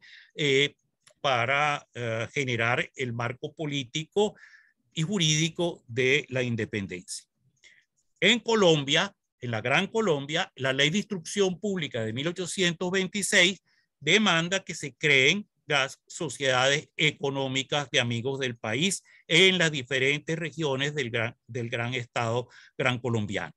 para generar el marco político y jurídico de la independencia. En Colombia, en la Gran Colombia, la Ley de Instrucción Pública de 1826 demanda que se creen las sociedades económicas de amigos del país en las diferentes regiones del gran estado gran colombiano.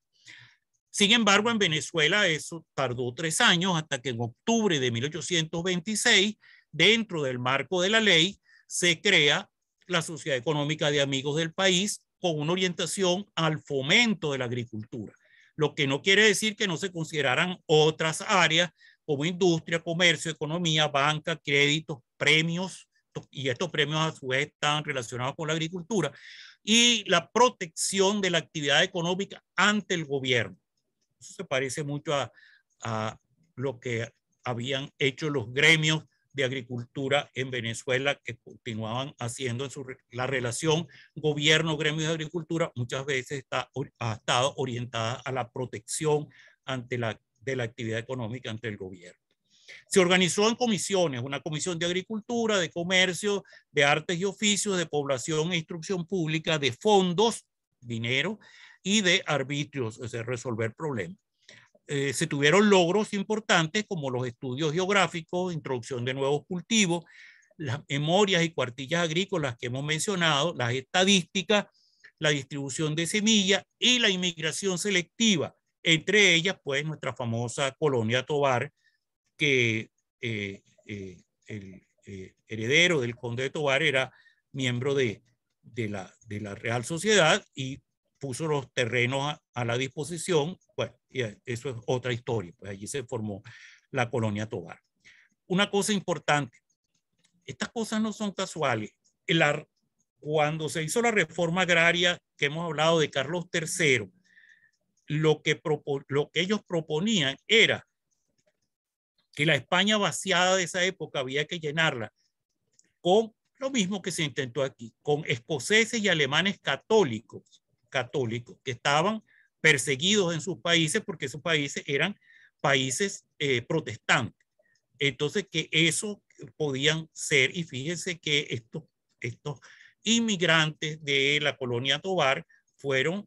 Sin embargo, en Venezuela eso tardó 3 años hasta que en octubre de 1826, dentro del marco de la ley, se crea la Sociedad Económica de Amigos del País con una orientación al fomento de la agricultura, lo que no quiere decir que no se consideraran otras áreas como industria, comercio, economía, banca, créditos, premios, y estos premios a su vez están relacionados con la agricultura, y la protección de la actividad económica ante el gobierno. Eso se parece mucho a lo que habían hecho los gremios de agricultura en Venezuela, que continuaban haciendo en la relación gobierno-gremios de agricultura, muchas veces ha estado orientada a la protección de la actividad económica ante el gobierno. Se organizó en comisiones, una comisión de agricultura, de comercio, de artes y oficios, de población e instrucción pública, de fondos, dinero, y de arbitrios, es decir, resolver problemas. Se tuvieron logros importantes como los estudios geográficos, introducción de nuevos cultivos, las memorias y cuartillas agrícolas que hemos mencionado, las estadísticas, la distribución de semillas y la inmigración selectiva, entre ellas pues nuestra famosa colonia Tovar, que el heredero del conde de Tovar era miembro de la Real Sociedad y puso los terrenos a la disposición. Bueno, y eso es otra historia, pues allí se formó la colonia Tovar. Una cosa importante, estas cosas no son casuales. Cuando se hizo la reforma agraria que hemos hablado de Carlos III, lo que ellos proponían era que la España vaciada de esa época había que llenarla con lo mismo que se intentó aquí, con escoceses y alemanes católicos que estaban perseguidos en sus países porque esos países eran países protestantes. Entonces, que eso podían ser, y fíjense que estos inmigrantes de la colonia Tovar fueron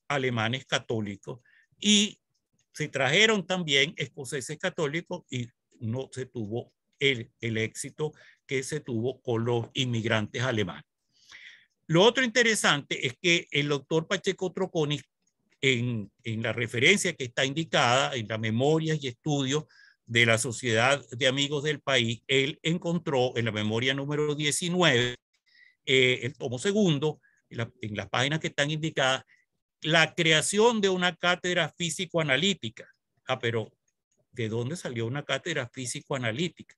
alemanes católicos y se trajeron también escoceses católicos y no se tuvo el éxito que se tuvo con los inmigrantes alemanes. Lo otro interesante es que el doctor Pacheco Troconis, en la referencia que está indicada en las memorias y estudios de la Sociedad de Amigos del País, él encontró en la memoria número 19, el tomo segundo, en las páginas que están indicadas, la creación de una cátedra físico-analítica. Pero ¿de dónde salió una cátedra físico-analítica?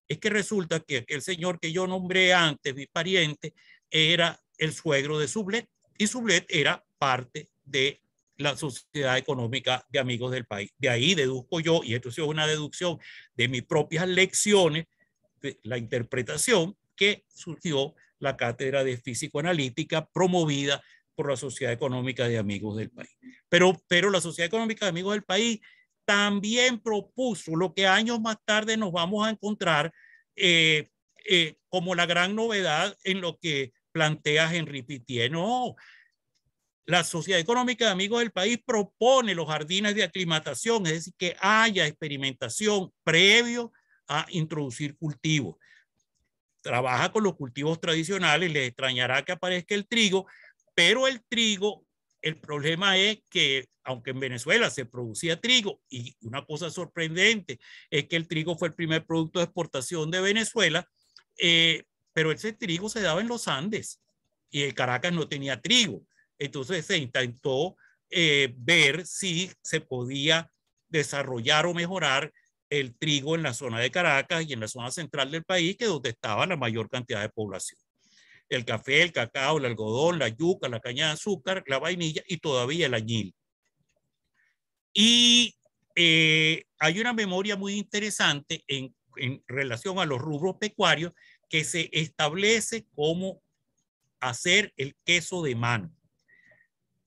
Es que resulta que el señor que yo nombré antes, mi pariente, era el suegro de Sublet, y Sublet era parte de la Sociedad Económica de Amigos del País. De ahí deduzco yo, y esto es una deducción de mis propias lecciones, de la interpretación, que surgió la cátedra de físico-analítica promovida por la Sociedad Económica de Amigos del País. Pero la Sociedad Económica de Amigos del País también propuso lo que años más tarde nos vamos a encontrar como la gran novedad en lo que plantea Henri Pittier. No, la Sociedad Económica de Amigos del País propone los jardines de aclimatación, es decir, que haya experimentación previo a introducir cultivos. Trabaja con los cultivos tradicionales, les extrañará que aparezca el trigo, pero el trigo, el problema es que, aunque en Venezuela se producía trigo, y una cosa sorprendente es que el trigo fue el primer producto de exportación de Venezuela, pero ese trigo se daba en los Andes y el Caracas no tenía trigo. Entonces se intentó ver si se podía desarrollar o mejorar el trigo en la zona de Caracas y en la zona central del país, que es donde estaba la mayor cantidad de población. El café, el cacao, el algodón, la yuca, la caña de azúcar, la vainilla y todavía el añil. Y hay una memoria muy interesante en relación a los rubros pecuarios que se establece cómo hacer el queso de mano.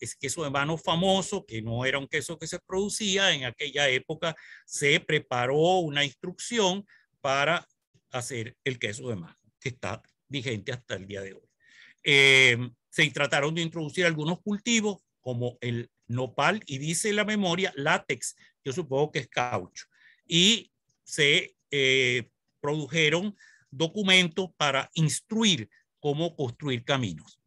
Es queso de mano famoso, que no era un queso que se producía en aquella época, se preparó una instrucción para hacer el queso de mano, que está vigente hasta el día de hoy. Se trataron de introducir algunos cultivos como el nopal y dice la memoria látex, yo supongo que es caucho, y se produjeron documentos para instruir cómo construir caminos.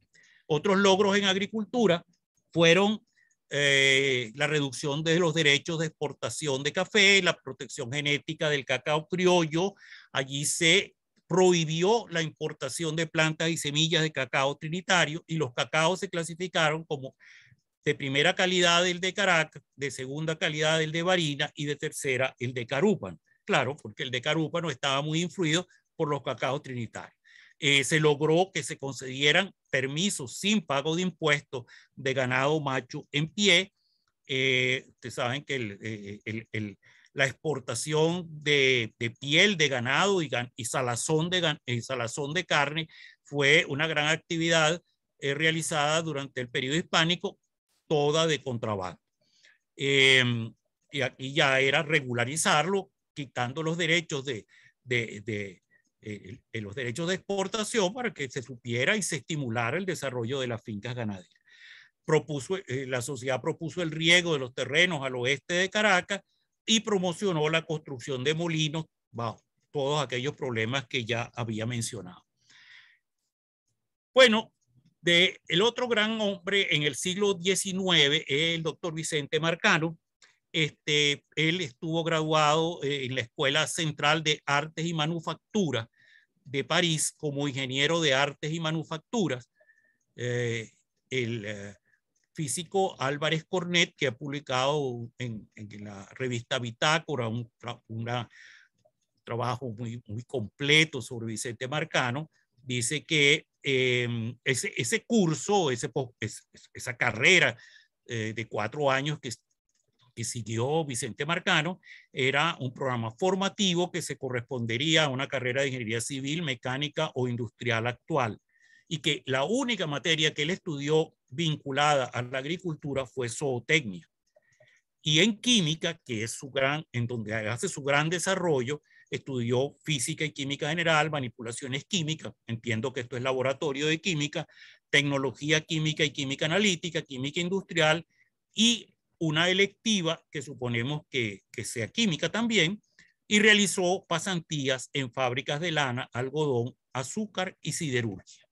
Otros logros en agricultura fueron la reducción de los derechos de exportación de café, la protección genética del cacao criollo. Allí se prohibió la importación de plantas y semillas de cacao trinitario y los cacaos se clasificaron como de primera calidad el de Caracas, de segunda calidad el de Barinas y de tercera el de Carúpano. Claro, porque el de Carúpano estaba muy influido por los cacaos trinitarios. Se logró que se concedieran permisos sin pago de impuestos de ganado macho en pie. Ustedes saben que la exportación de piel de ganado y salazón de carne fue una gran actividad realizada durante el periodo hispánico, toda de contrabando. Y aquí ya era regularizarlo, quitando los derechos los derechos de exportación para que se supiera y se estimulara el desarrollo de las fincas ganaderas. La sociedad propuso el riego de los terrenos al oeste de Caracas y promocionó la construcción de molinos bajo todos aquellos problemas que ya había mencionado. Bueno, el otro gran hombre en el siglo XIX es el doctor Vicente Marcano. Él estuvo graduado en la Escuela Central de Artes y Manufacturas de París como ingeniero de artes y manufacturas. El físico Álvarez Cornet, que ha publicado en la revista Bitácora un trabajo muy completo sobre Vicente Marcano, dice que ese curso, esa carrera de 4 años que siguió Vicente Marcano, era un programa formativo que se correspondería a una carrera de ingeniería civil, mecánica o industrial actual, y que la única materia que él estudió vinculada a la agricultura fue zootecnia. Y en química, que es en donde hace su gran desarrollo, estudió física y química general, manipulaciones químicas, entiendo que esto es laboratorio de química, tecnología química y química analítica, química industrial, y una electiva que suponemos que sea química también, y realizó pasantías en fábricas de lana, algodón, azúcar y siderurgia.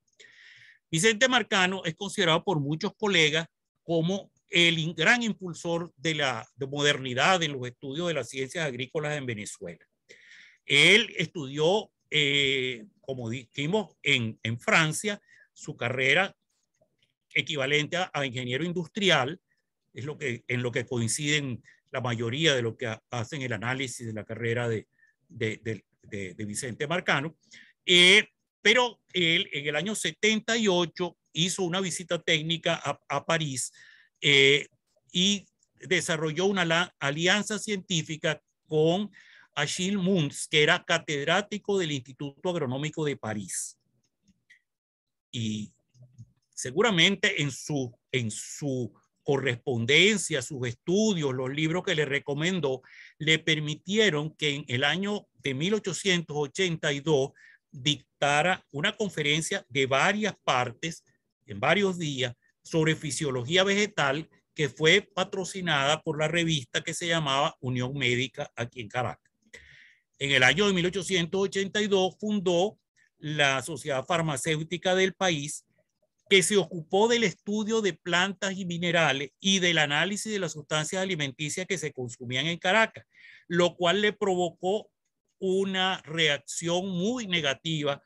Vicente Marcano es considerado por muchos colegas como el gran impulsor de la modernidad en los estudios de las ciencias agrícolas en Venezuela. Él estudió, como dijimos, en Francia, su carrera equivalente a ingeniero industrial, es en lo que coinciden la mayoría de lo que hacen el análisis de la carrera de Vicente Marcano. Pero él en el año 78 hizo una visita técnica a París y desarrolló una alianza científica con Achille Muntz, que era catedrático del Instituto Agronómico de París. Y seguramente en su correspondencia, sus estudios, los libros que le recomendó, le permitieron que en el año de 1882 dictara una conferencia de varias partes, en varios días, sobre fisiología vegetal, que fue patrocinada por la revista que se llamaba Unión Médica aquí en Caracas. En el año de 1882 fundó la Sociedad Farmacéutica del país, que se ocupó del estudio de plantas y minerales y del análisis de las sustancias alimenticias que se consumían en Caracas, lo cual le provocó una reacción muy negativa.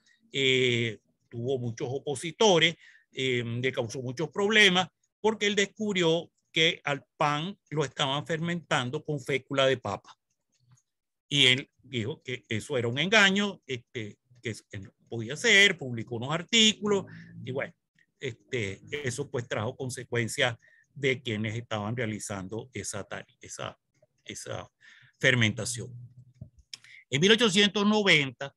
Tuvo muchos opositores, le causó muchos problemas, porque él descubrió que al pan lo estaban fermentando con fécula de papa. Y él dijo que eso era un engaño, que no podía ser, publicó unos artículos, y bueno, eso pues trajo consecuencias de quienes estaban realizando esa fermentación. En 1890,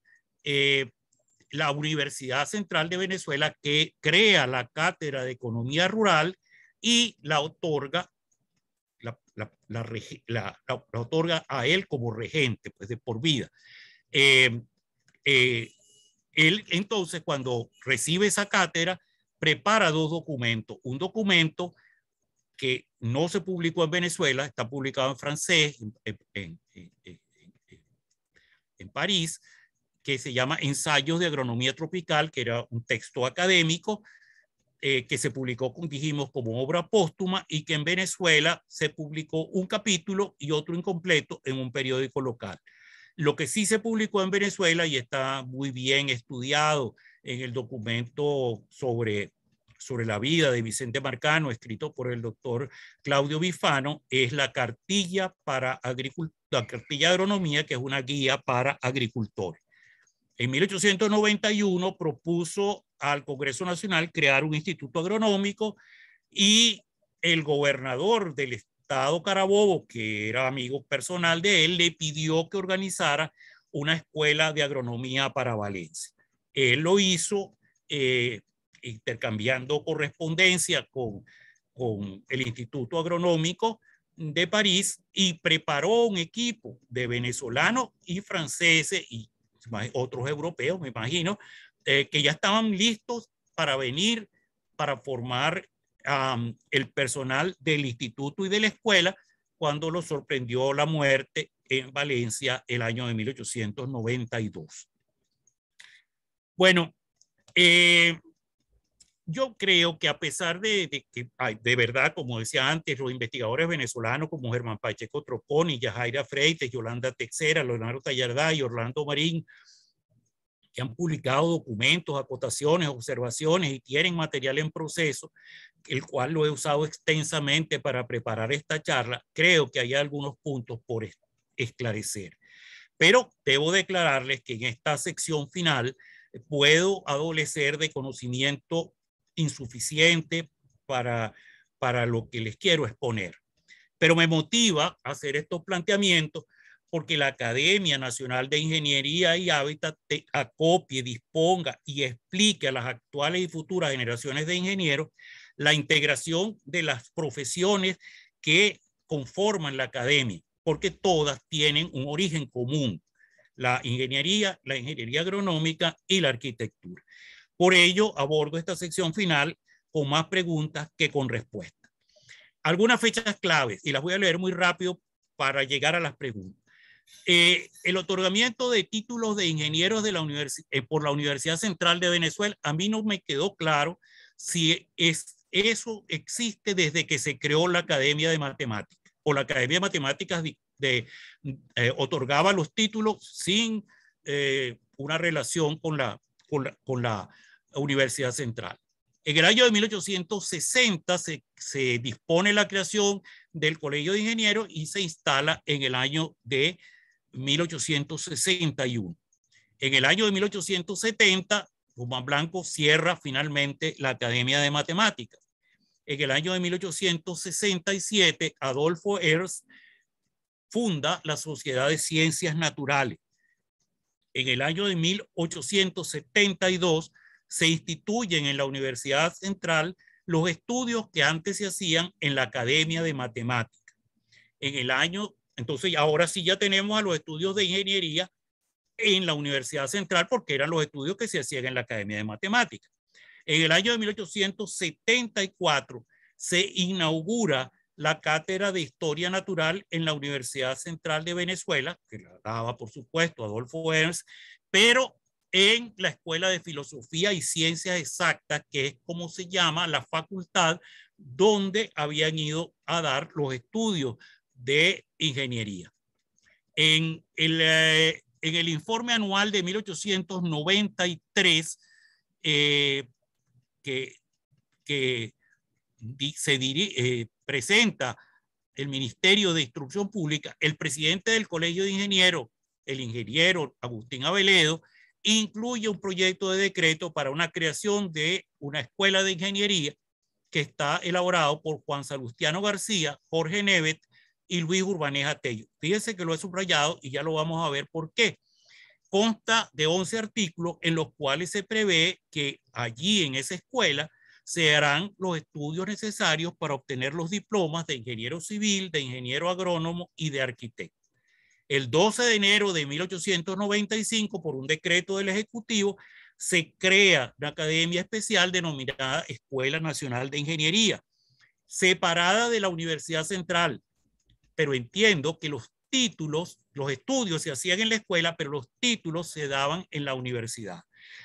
la Universidad Central de Venezuela, que crea la Cátedra de Economía Rural y la otorga, la otorga a él como regente, pues de por vida. Él entonces, cuando recibe esa cátedra, prepara 2 documentos. Un documento que no se publicó en Venezuela, está publicado en francés, en París, que se llama Ensayos de Agronomía Tropical, que era un texto académico que se publicó, dijimos, como obra póstuma, y que en Venezuela se publicó un capítulo y otro incompleto en un periódico local. Lo que sí se publicó en Venezuela y está muy bien estudiado en el documento sobre sobre la vida de Vicente Marcano, escrito por el doctor Claudio Bifano, es la cartilla la cartilla de agronomía, que es una guía para agricultores. En 1891 propuso al Congreso Nacional crear un instituto agronómico y el gobernador del estado Carabobo, que era amigo personal de él, le pidió que organizara una escuela de agronomía para Valencia. Él lo hizo intercambiando correspondencia con el Instituto Agronómico de París y preparó un equipo de venezolanos y franceses y otros europeos, me imagino, que ya estaban listos para venir para formar el personal del instituto y de la escuela cuando lo sorprendió la muerte en Valencia el año de 1892. Bueno, yo creo que a pesar de que de verdad, como decía antes, los investigadores venezolanos como Germán Pacheco Troponi, Yajaira Freites, Yolanda Texera, Leonardo Tallardá y Orlando Marín, que han publicado documentos, acotaciones, observaciones y tienen material en proceso, el cual lo he usado extensamente para preparar esta charla, creo que hay algunos puntos por esclarecer. Pero debo declararles que en esta sección final puedo adolecer de conocimiento insuficiente para lo que les quiero exponer. Pero me motiva a hacer estos planteamientos porque la Academia Nacional de Ingeniería y Hábitat acopie, disponga y explique a las actuales y futuras generaciones de ingenieros la integración de las profesiones que conforman la academia, porque todas tienen un origen común, la ingeniería agronómica y la arquitectura. Por ello, abordo esta sección final con más preguntas que con respuestas. Algunas fechas claves, y las voy a leer muy rápido para llegar a las preguntas. El otorgamiento de títulos de ingenieros de por la Universidad Central de Venezuela, a mí no me quedó claro si eso existe desde que se creó la Academia de Matemáticas, o la Academia de Matemáticas otorgaba los títulos sin una relación con la Universidad Central. En el año de 1860 se dispone la creación del Colegio de Ingenieros y se instala en el año de 1861. En el año de 1870, Guzmán Blanco cierra finalmente la Academia de Matemáticas. En el año de 1867, Adolfo Hertz funda la Sociedad de Ciencias Naturales. En el año de 1872 se instituyen en la Universidad Central los estudios que antes se hacían en la Academia de Matemáticas. En el año, entonces ahora sí ya tenemos a los estudios de ingeniería en la Universidad Central porque eran los estudios que se hacían en la Academia de Matemáticas. En el año de 1874 se inaugura la Cátedra de Historia Natural en la Universidad Central de Venezuela, que la daba, por supuesto, Adolfo Hertz, pero en la Escuela de Filosofía y Ciencias Exactas, que es como se llama la facultad donde habían ido a dar los estudios de ingeniería. En el informe anual de 1893, presenta el Ministerio de Instrucción Pública, el presidente del Colegio de Ingenieros, el ingeniero Agustín Aveledo, incluye un proyecto de decreto para una creación de una escuela de ingeniería que está elaborado por Juan Salustiano García, Jorge Nevet y Luis Urbaneja Tello. Fíjense que lo he subrayado y ya lo vamos a ver por qué. Consta de 11 artículos en los cuales se prevé que allí en esa escuela se harán los estudios necesarios para obtener los diplomas de ingeniero civil, de ingeniero agrónomo y de arquitecto. El 12 de enero de 1895, por un decreto del Ejecutivo, se crea una academia especial denominada Escuela Nacional de Ingeniería, separada de la Universidad Central. Pero entiendo que los títulos, los estudios se hacían en la escuela, pero los títulos se daban en la universidad.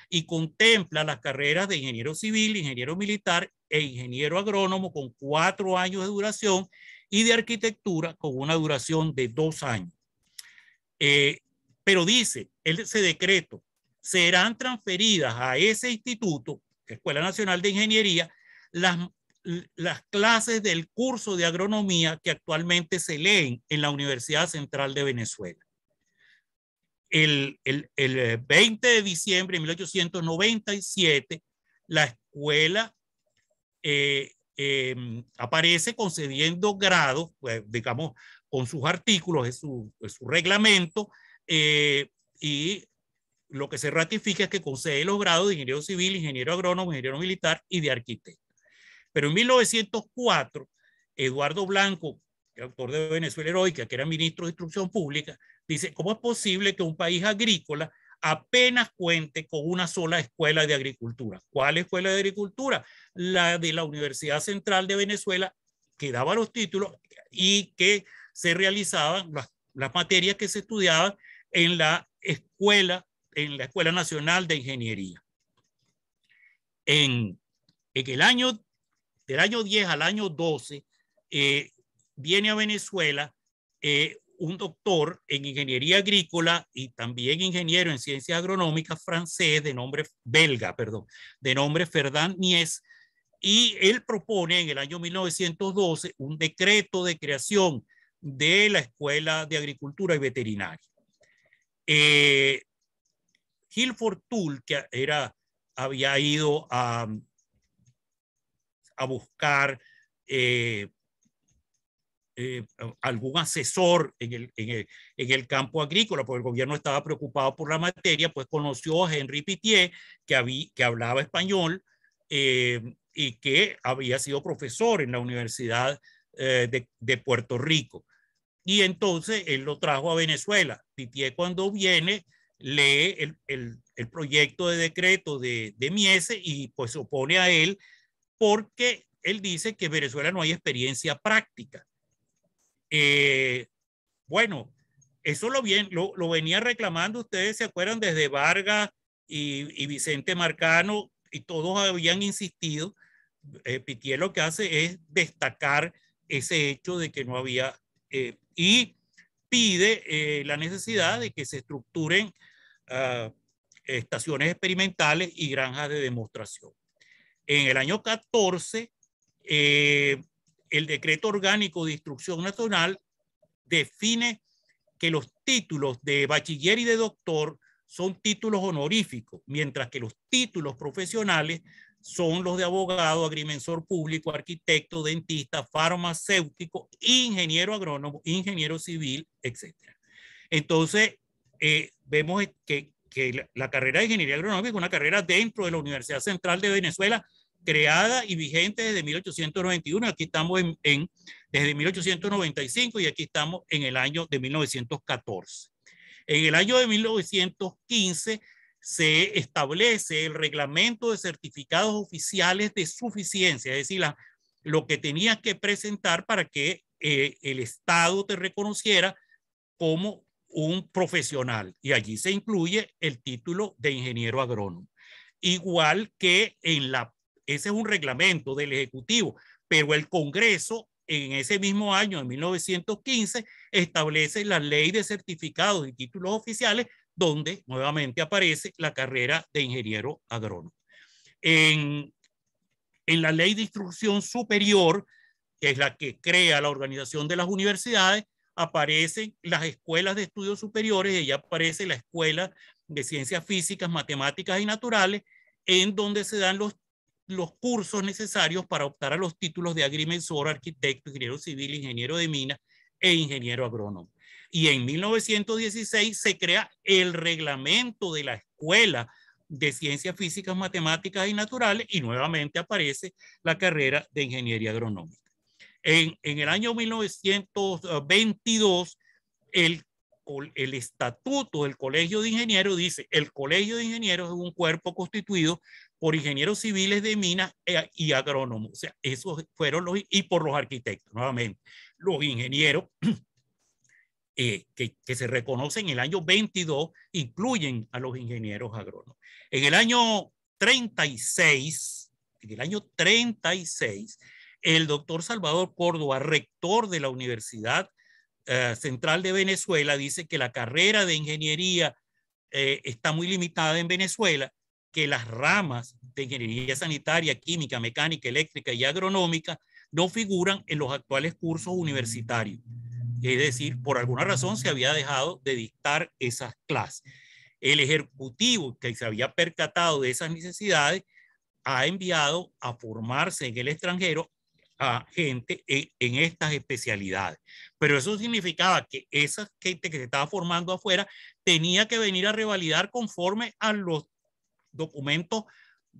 Y contempla las carreras de ingeniero civil, ingeniero militar e ingeniero agrónomo con 4 años de duración y de arquitectura con una duración de 2 años. Pero dice, ese decreto, serán transferidas a ese instituto, Escuela Nacional de Ingeniería, las clases del curso de agronomía que actualmente se leen en la Universidad Central de Venezuela. El 20 de diciembre de 1897, la escuela aparece concediendo grados, pues, digamos, con sus artículos, es su reglamento, y lo que se ratifica es que concede los grados de ingeniero civil, ingeniero agrónomo, ingeniero militar y de arquitecto. Pero en 1904, Eduardo Blanco, el autor de Venezuela Heroica, que era ministro de Instrucción Pública, dice, ¿cómo es posible que un país agrícola apenas cuente con una sola escuela de agricultura? ¿Cuál escuela de agricultura? La de la Universidad Central de Venezuela, que daba los títulos y que se realizaban las materias que se estudiaban en la Escuela Nacional de Ingeniería. En el año, del año 10 al año 12, viene a Venezuela un doctor en ingeniería agrícola y también ingeniero en ciencias agronómicas francés de nombre Ferdinand Nies, y él propone en el año 1912 un decreto de creación de la Escuela de Agricultura y Veterinaria. Hilford Tull, que había ido a buscar algún asesor en el campo agrícola, porque el gobierno estaba preocupado por la materia, pues conoció a Henri Pittier, que hablaba español y que había sido profesor en la Universidad de Puerto Rico. Y entonces él lo trajo a Venezuela. Pittier, cuando viene, lee el proyecto de decreto de Miese y pues se opone a él, porque él dice que en Venezuela no hay experiencia práctica. Bueno, eso lo venía reclamando, ustedes se acuerdan, desde Vargas y Vicente Marcano, y todos habían insistido. Pittier lo que hace es destacar ese hecho de que no había, y pide la necesidad de que se estructuren estaciones experimentales y granjas de demostración. En el año 14, el decreto orgánico de instrucción nacional define que los títulos de bachiller y de doctor son títulos honoríficos, mientras que los títulos profesionales son los de abogado, agrimensor público, arquitecto, dentista, farmacéutico, ingeniero agrónomo, ingeniero civil, etc. Entonces, vemos que la carrera de ingeniería agronómica es una carrera dentro de la Universidad Central de Venezuela, creada y vigente desde 1891. Aquí estamos desde 1895 y aquí estamos en el año de 1914. En el año de 1915 se establece el reglamento de certificados oficiales de suficiencia, es decir, lo que tenías que presentar para que el Estado te reconociera como un profesional, y allí se incluye el título de ingeniero agrónomo. Igual que ese es un reglamento del Ejecutivo, pero el Congreso en ese mismo año, en 1915, establece la ley de certificados y títulos oficiales, donde nuevamente aparece la carrera de ingeniero agrónomo. En la ley de instrucción superior, que es la que crea la organización de las universidades, aparecen las escuelas de estudios superiores, y ya aparece la Escuela de Ciencias Físicas, Matemáticas y Naturales, en donde se dan los cursos necesarios para optar a los títulos de agrimensor, arquitecto, ingeniero civil, ingeniero de minas e ingeniero agrónomo. Y en 1916 se crea el reglamento de la Escuela de Ciencias Físicas, Matemáticas y Naturales, y nuevamente aparece la carrera de ingeniería agronómica. En el año 1922, el estatuto del Colegio de Ingenieros dice: el Colegio de Ingenieros es un cuerpo constituido por ingenieros civiles de minas y agrónomos. O sea, esos fueron y por los arquitectos, nuevamente. Los ingenieros que se reconocen en el año 22 incluyen a los ingenieros agrónomos. En el año 36, el doctor Salvador Córdoba, rector de la Universidad Central de Venezuela, dice que la carrera de ingeniería está muy limitada en Venezuela, que las ramas de ingeniería sanitaria, química, mecánica, eléctrica y agronómica no figuran en los actuales cursos universitarios. Es decir, por alguna razón se había dejado de dictar esas clases. El ejecutivo que se había percatado de esas necesidades ha enviado a formarse en el extranjero a gente en estas especialidades. Pero eso significaba que esa gente que se estaba formando afuera tenía que venir a revalidar conforme a los documentos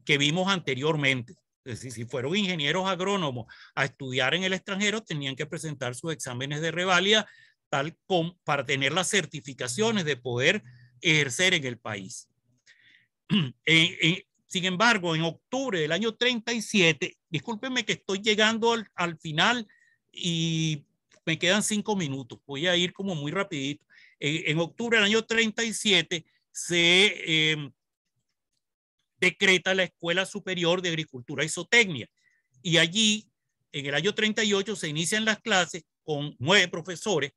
que vimos anteriormente. Es decir, si fueron ingenieros agrónomos a estudiar en el extranjero, tenían que presentar sus exámenes de reválida tal como para tener las certificaciones de poder ejercer en el país. Sin embargo, en octubre del año 37, discúlpenme que estoy llegando al final y me quedan 5 minutos, voy a ir como muy rapidito. En octubre del año 37 se decreta la Escuela Superior de Agricultura y Zootecnia. Y allí, en el año 38, se inician las clases con 9 profesores,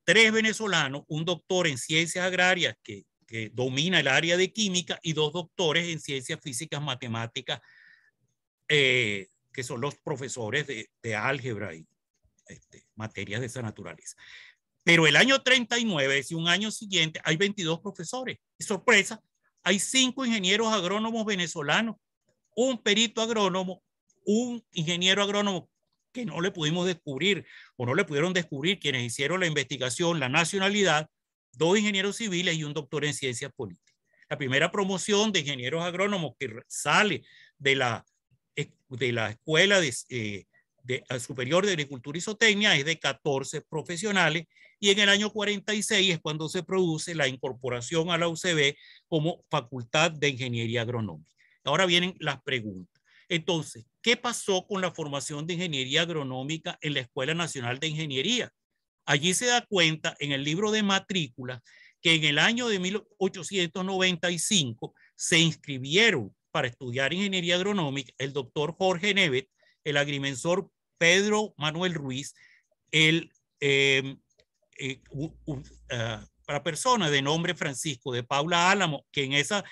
3 venezolanos, un doctor en ciencias agrarias que domina el área de química y 2 doctores en ciencias físicas, matemáticas, que son los profesores de álgebra y materias de esa naturaleza. Pero el año 39, es decir, un año siguiente, hay 22 profesores. Y sorpresa, hay 5 ingenieros agrónomos venezolanos, un perito agrónomo, un ingeniero agrónomo que no le pudimos descubrir o no le pudieron descubrir quienes hicieron la investigación, la nacionalidad, 2 ingenieros civiles y un doctor en ciencias políticas. La primera promoción de ingenieros agrónomos que sale de la Escuela Superior de Agricultura y Zootecnia es de 14 profesionales, y en el año 46 es cuando se produce la incorporación a la UCB como Facultad de Ingeniería Agronómica. Ahora vienen las preguntas. Entonces, ¿qué pasó con la formación de ingeniería agronómica en la Escuela Nacional de Ingeniería? Allí se da cuenta en el libro de matrícula que en el año de 1895 se inscribieron para estudiar ingeniería agronómica el doctor Jorge Nevet, el agrimensor Pedro Manuel Ruiz, la persona de nombre Francisco de Paula Álamo, que en ese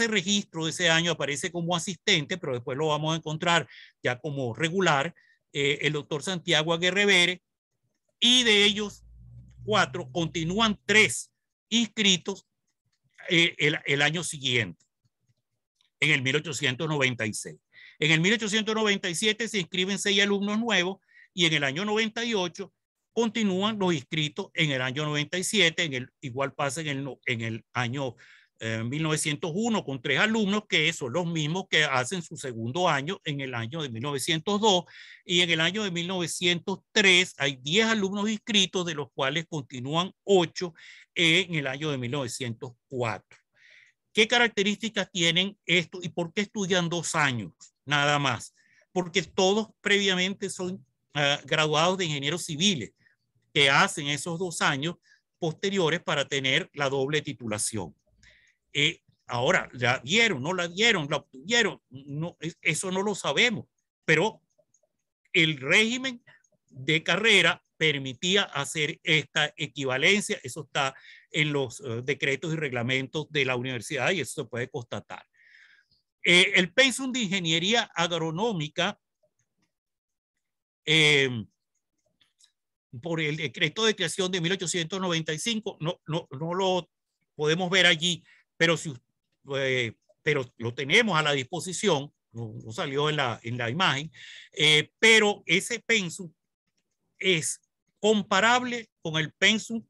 registro de ese año aparece como asistente, pero después lo vamos a encontrar ya como regular, el doctor Santiago Aguerrevere, y de ellos 4 continúan 3 inscritos el año siguiente, en el 1896. En el 1897 se inscriben 6 alumnos nuevos y en el año 98 continúan los inscritos en el año 97, igual pasa en el año 1901 con 3 alumnos que son los mismos que hacen su segundo año en el año de 1902, y en el año de 1903 hay 10 alumnos inscritos, de los cuales continúan 8 en el año de 1904. ¿Qué características tienen esto y por qué estudian 2 años nada más? Porque todos previamente son graduados de ingenieros civiles que hacen esos 2 años posteriores para tener la doble titulación. Ahora, ¿la dieron? ¿No la dieron? ¿La obtuvieron? No, eso no lo sabemos, pero el régimen de carrera permitía hacer esta equivalencia. Eso está en los decretos y reglamentos de la universidad y eso se puede constatar. El pensum de ingeniería agronómica, por el decreto de creación de 1895, no lo podemos ver allí, pero, pero lo tenemos a la disposición, no salió en la imagen, pero ese pensum es comparable con el pensum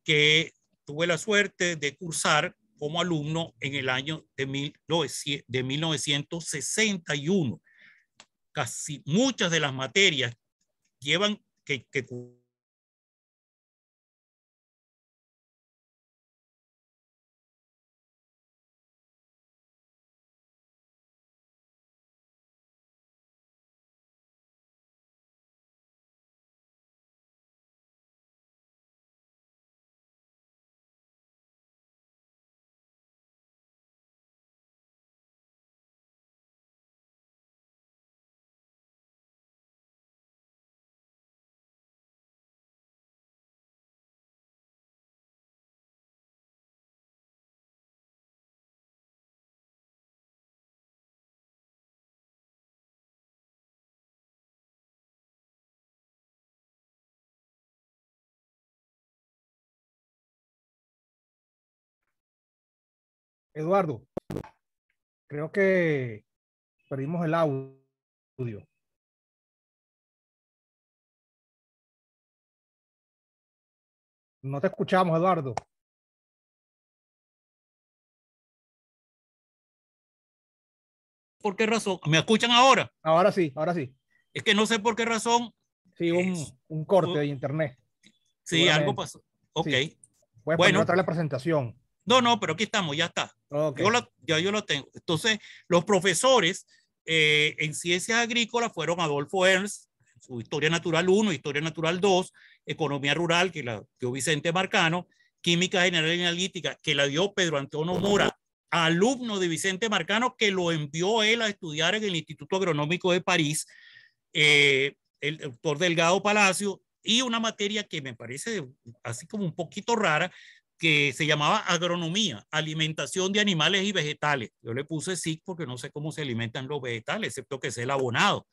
que tuve la suerte de cursar como alumno en el año de 1961. Casi muchas de las materias llevan que Eduardo, creo que perdimos el audio. No te escuchamos, Eduardo. ¿Por qué razón? ¿Me escuchan ahora? Ahora sí, ahora sí. Es que no sé por qué razón. Sí, un corte de internet. Sí, algo Seguramente. pasó. Ok. Sí. Puedes poner Bueno, otra vez la presentación. no, pero aquí estamos, ya está. Ok. Ya yo lo tengo. Entonces, los profesores en ciencias agrícolas fueron Adolfo Ernst, su Historia Natural 1, Historia Natural 2, Economía Rural, que la dio Vicente Marcano, Química General y Analítica, que la dio Pedro Antonio Mora, alumno de Vicente Marcano, que lo envió él a estudiar en el Instituto Agronómico de París, el doctor Delgado Palacio, y una materia que me parece así como un poquito rara, que se llamaba agronomía, alimentación de animales y vegetales. Yo le puse SIC porque no sé cómo se alimentan los vegetales, excepto que es el abonado,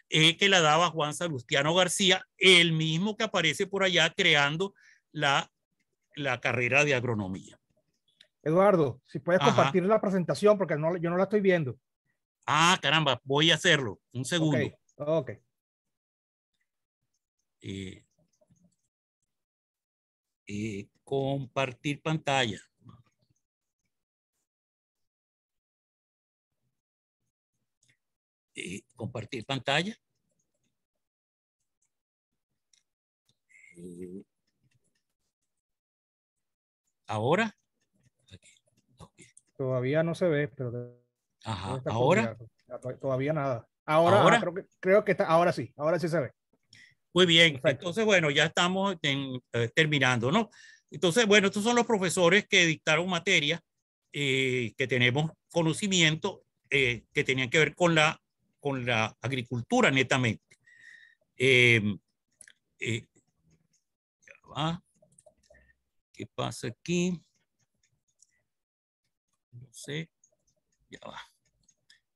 que la daba Juan Salustiano García, el mismo que aparece por allá creando la carrera de agronomía. Eduardo, si puedes Ajá. compartir la presentación porque no, yo no la estoy viendo. Ah, caramba, voy a hacerlo. Un Ok, segundo. ok. Compartir pantalla. Compartir pantalla. Ahora. Todavía no se ve, pero debe Ajá. estar por Ahora. enviar. Todavía nada. Ahora, Ahora. creo que está, ahora sí se ve. Muy bien. Perfecto. Entonces, bueno, ya estamos terminando, ¿no? Entonces, bueno, estos son los profesores que dictaron materias que tenemos conocimiento que tenían que ver con la agricultura netamente. ¿Qué pasa aquí? No sé. Ya va.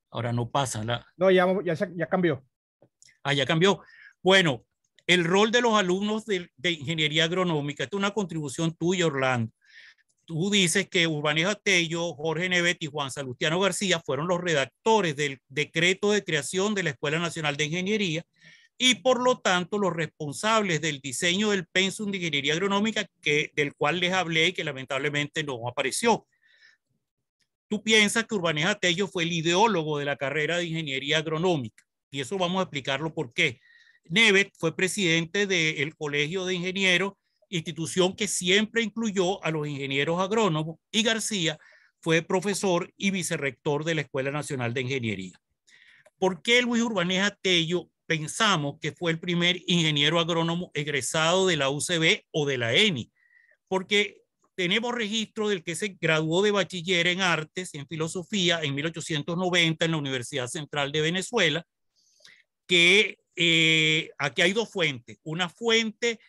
Ahora no pasa la. No, ya cambió. Ya cambió. Bueno, el rol de los alumnos de ingeniería agronómica, esta es una contribución tuya, Orlando. Tú dices que Urbaneja Tello, Jorge Nevet y Juan Salustiano García fueron los redactores del decreto de creación de la Escuela Nacional de Ingeniería y por lo tanto los responsables del diseño del pensum de ingeniería agronómica del cual les hablé y que lamentablemente no apareció. Tú piensas que Urbaneja Tello fue el ideólogo de la carrera de ingeniería agronómica y eso vamos a explicarlo por qué. Nevet fue presidente del Colegio de Ingenieros, institución que siempre incluyó a los ingenieros agrónomos, y García fue profesor y vicerrector de la Escuela Nacional de Ingeniería. ¿Por qué Luis Urbaneja Tello pensamos que fue el primer ingeniero agrónomo egresado de la UCB o de la ENI? Porque tenemos registro del que se graduó de bachiller en artes y en filosofía en 1890 en la Universidad Central de Venezuela, que aquí hay dos fuentes. Una fuente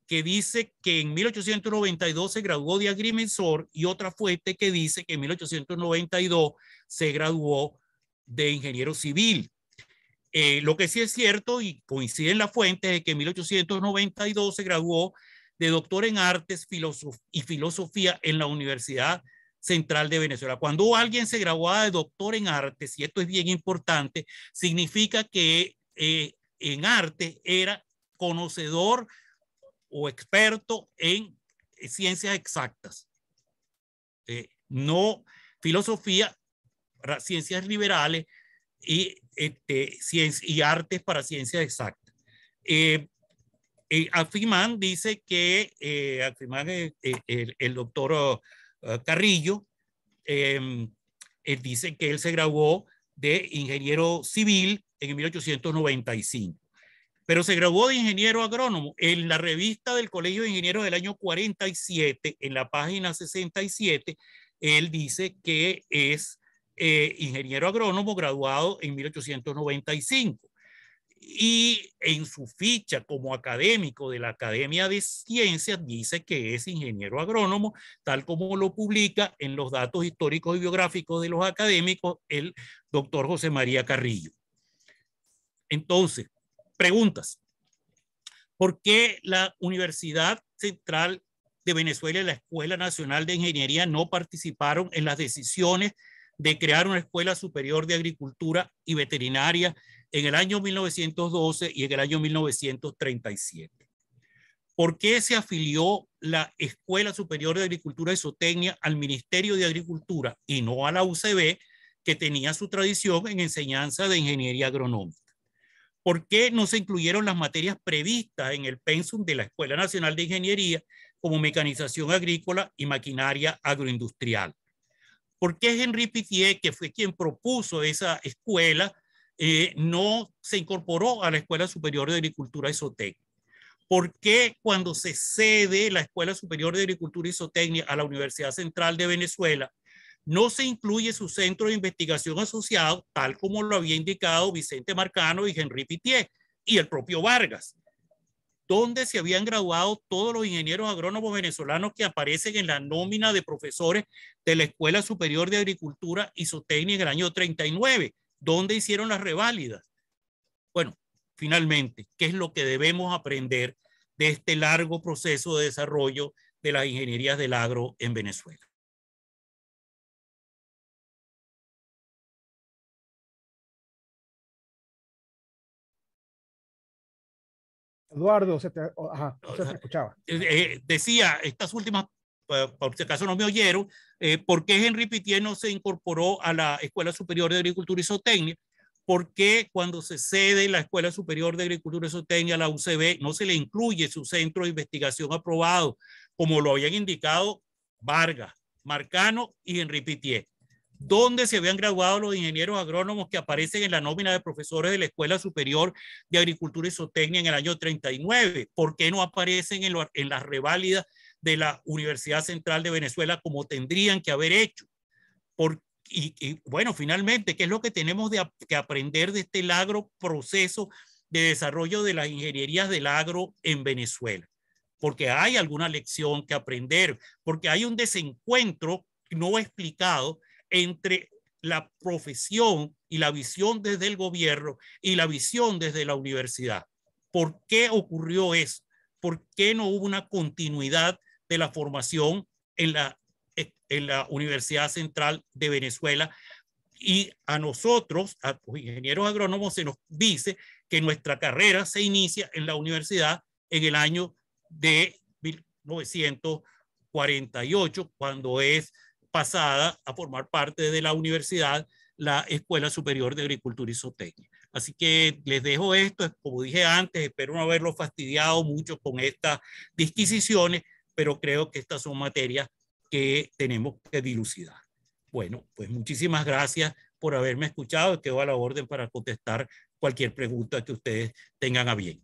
que dice que en 1892 se graduó de agrimensor y otra fuente que dice que en 1892 se graduó de ingeniero civil. Lo que sí es cierto y coincide en la fuente es que en 1892 se graduó de doctor en artes y filosofía en la Universidad Central de Venezuela. Cuando alguien se graduaba de doctor en artes, y esto es bien importante, significa que en arte era conocedor o experto en ciencias exactas. No filosofía, ciencias liberales y, y artes para ciencias exactas. Afimán dice que Afimán, el doctor Carrillo, él dice que él se graduó de ingeniero civil en 1895, pero se graduó de ingeniero agrónomo. En la revista del Colegio de Ingenieros del año 47, en la página 67, él dice que es ingeniero agrónomo graduado en 1895. Y en su ficha como académico de la Academia de Ciencias dice que es ingeniero agrónomo, tal como lo publica en los datos históricos y biográficos de los académicos el doctor José María Carrillo. Entonces, preguntas. ¿Por qué la Universidad Central de Venezuela y la Escuela Nacional de Ingeniería no participaron en las decisiones de crear una Escuela Superior de Agricultura y Veterinaria en el año 1912 y en el año 1937? ¿Por qué se afilió la Escuela Superior de Agricultura y Zootecnia al Ministerio de Agricultura y no a la UCB, que tenía su tradición en enseñanza de ingeniería agronómica? ¿Por qué no se incluyeron las materias previstas en el pensum de la Escuela Nacional de Ingeniería, como mecanización agrícola y maquinaria agroindustrial? ¿Por qué Henri Pittier, que fue quien propuso esa escuela, no se incorporó a la Escuela Superior de Agricultura y Zootecnia? ¿Por qué cuando se cede la Escuela Superior de Agricultura y Zootecnia a la Universidad Central de Venezuela, no se incluye su centro de investigación asociado, tal como lo había indicado Vicente Marcano y Henri Pittier y el propio Vargas, donde se habían graduado todos los ingenieros agrónomos venezolanos que aparecen en la nómina de profesores de la Escuela Superior de Agricultura y Zootecnia en el año 39, donde hicieron las reválidas? Bueno, finalmente, ¿qué es lo que debemos aprender de este largo proceso de desarrollo de las ingenierías del agro en Venezuela? Eduardo, se te escuchaba. Decía, estas últimas, por si acaso no me oyeron, ¿por qué Henri Pittier no se incorporó a la Escuela Superior de Agricultura y Zootecnia? ¿Por qué cuando se cede la Escuela Superior de Agricultura y Zootecnia a la UCB no se le incluye su centro de investigación aprobado, como lo habían indicado Vargas, Marcano y Henri Pittier? ¿Dónde se habían graduado los ingenieros agrónomos que aparecen en la nómina de profesores de la Escuela Superior de Agricultura y Zootecnia en el año 39? ¿Por qué no aparecen en las reválidas de la Universidad Central de Venezuela como tendrían que haber hecho? Bueno, finalmente, ¿qué es lo que tenemos que aprender de este largo proceso de desarrollo de las ingenierías del agro en Venezuela? Porque hay alguna lección que aprender, porque hay un desencuentro no explicado entre la profesión y la visión desde el gobierno y la visión desde la universidad. ¿Por qué ocurrió eso? ¿Por qué no hubo una continuidad de la formación en la Universidad Central de Venezuela? Y a nosotros, a los ingenieros agrónomos, se nos dice que nuestra carrera se inicia en la universidad en el año de 1948, cuando es pasada a formar parte de la universidad la Escuela Superior de Agricultura y Zootecnia. Así que les dejo esto, como dije antes, espero no haberlo fastidiado mucho con estas disquisiciones, pero creo que estas son materias que tenemos que dilucidar. Bueno, pues muchísimas gracias por haberme escuchado. Quedo a la orden para contestar cualquier pregunta que ustedes tengan a bien.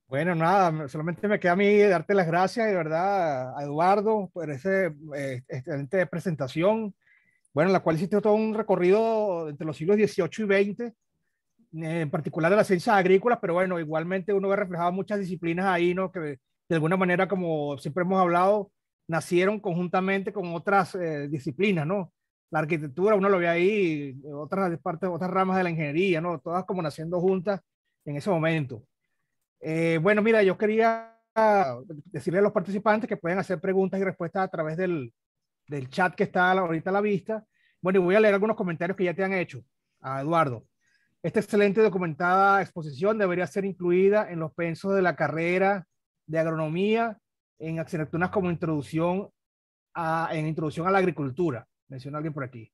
Bueno, nada, solamente me queda a mí darte las gracias, de verdad, a Eduardo, por esa excelente presentación, bueno, en la cual hiciste todo un recorrido entre los siglos XVIII y XX, en particular de las ciencias agrícolas, pero bueno, igualmente uno ve reflejado muchas disciplinas ahí, ¿no? Que de alguna manera, como siempre hemos hablado, nacieron conjuntamente con otras disciplinas, ¿no? La arquitectura, uno lo ve ahí, otras partes, otras ramas de la ingeniería, ¿no? Todas como naciendo juntas en ese momento. Bueno, mira, yo quería decirle a los participantes que pueden hacer preguntas y respuestas a través del chat que está ahorita a la vista. Bueno, y voy a leer algunos comentarios que ya te han hecho, a Eduardo. Esta excelente documentada exposición debería ser incluida en los pensos de la carrera de agronomía en asignaturas como introducción a la agricultura. Menciona alguien por aquí.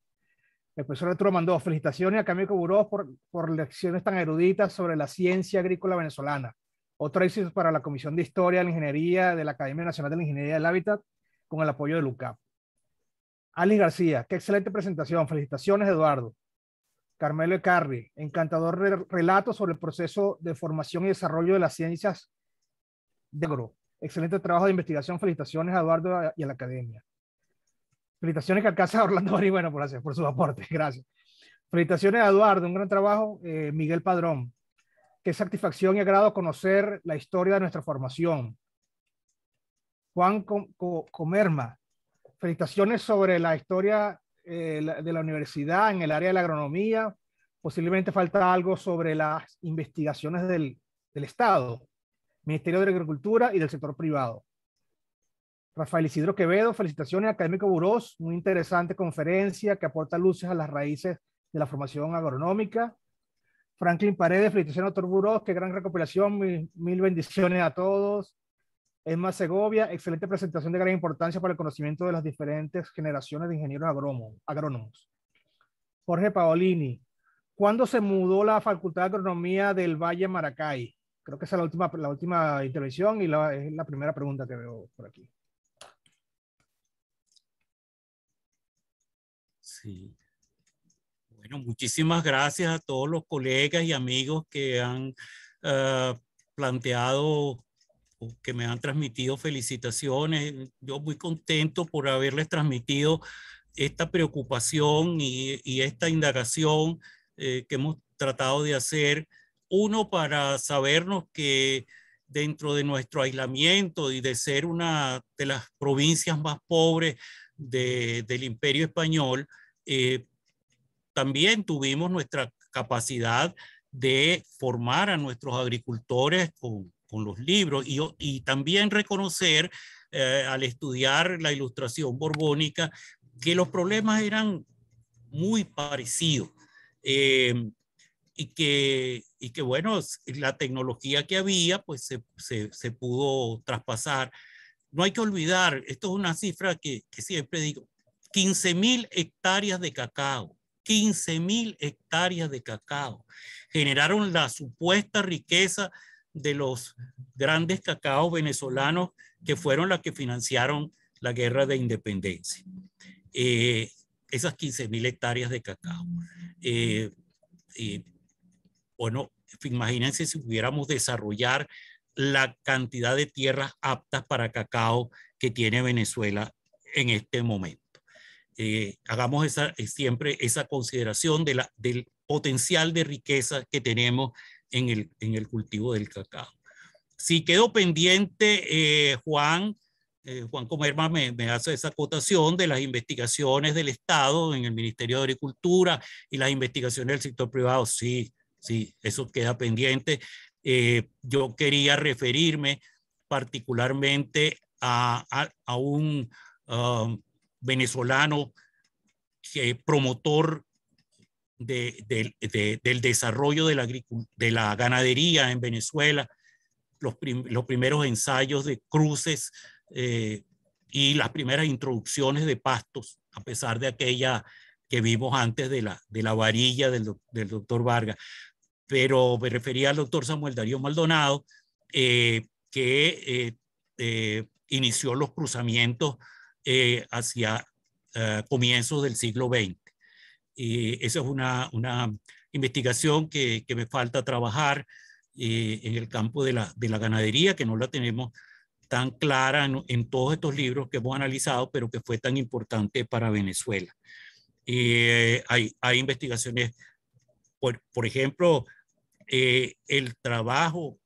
El profesor Arturo mandó felicitaciones a Camilo Burós por lecciones tan eruditas sobre la ciencia agrícola venezolana. Otro éxito para la Comisión de Historia de la Ingeniería de la Academia Nacional de la Ingeniería del Hábitat con el apoyo de LUCAP. Alice García, qué excelente presentación. Felicitaciones, Eduardo. Carmelo Ecarri, encantador relato sobre el proceso de formación y desarrollo de las ciencias de agro. Excelente trabajo de investigación. Felicitaciones a Eduardo y a la academia. Felicitaciones que alcanza a Orlando Bari, bueno, por su aporte. Gracias. Felicitaciones a Eduardo, un gran trabajo. Miguel Padrón, qué satisfacción y agrado conocer la historia de nuestra formación. Juan Comerma, felicitaciones sobre la historia de la universidad en el área de la agronomía. Posiblemente falta algo sobre las investigaciones del Estado, Ministerio de Agricultura y del sector privado. Rafael Isidro Quevedo, felicitaciones, académico Burós, muy interesante conferencia que aporta luces a las raíces de la formación agronómica. Franklin Paredes, felicitaciones, doctor Burós, qué gran recopilación, mil bendiciones a todos. Esma Segovia, excelente presentación de gran importancia para el conocimiento de las diferentes generaciones de ingenieros agrónomos. Jorge Paolini, ¿cuándo se mudó la Facultad de Agronomía del Valle Maracay? Creo que esa es la última intervención y es la primera pregunta que veo por aquí. Sí. Bueno, muchísimas gracias a todos los colegas y amigos que han planteado o que me han transmitido felicitaciones. Yo muy contento por haberles transmitido esta preocupación y esta indagación que hemos tratado de hacer. Uno, para sabernos que dentro de nuestro aislamiento y de ser una de las provincias más pobres del Imperio Español, también tuvimos nuestra capacidad de formar a nuestros agricultores con los libros y también reconocer al estudiar la ilustración borbónica que los problemas eran muy parecidos y que bueno, la tecnología que había pues se pudo traspasar. No hay que olvidar, esto es una cifra que siempre digo, 15.000 hectáreas de cacao. 15.000 hectáreas de cacao generaron la supuesta riqueza de los grandes cacaos venezolanos que fueron las que financiaron la guerra de independencia. Esas 15.000 hectáreas de cacao. Bueno, imagínense si pudiéramos desarrollar la cantidad de tierras aptas para cacao que tiene Venezuela en este momento. Hagamos siempre esa consideración del potencial de riqueza que tenemos en el cultivo del cacao. Si quedó pendiente, Juan Comerma me hace esa acotación de las investigaciones del Estado en el Ministerio de Agricultura y las investigaciones del sector privado. Sí, eso queda pendiente. Yo quería referirme particularmente a un venezolano promotor del desarrollo de la ganadería en Venezuela, los primeros ensayos de cruces y las primeras introducciones de pastos, a pesar de aquella que vimos antes de la varilla del doctor Vargas. Pero me refería al doctor Samuel Darío Maldonado, que inició los cruzamientos hacia comienzos del siglo XX. Esa es una investigación que me falta trabajar en el campo de la ganadería, que no la tenemos tan clara en todos estos libros que hemos analizado, pero que fue tan importante para Venezuela. Hay investigaciones, por ejemplo, el trabajo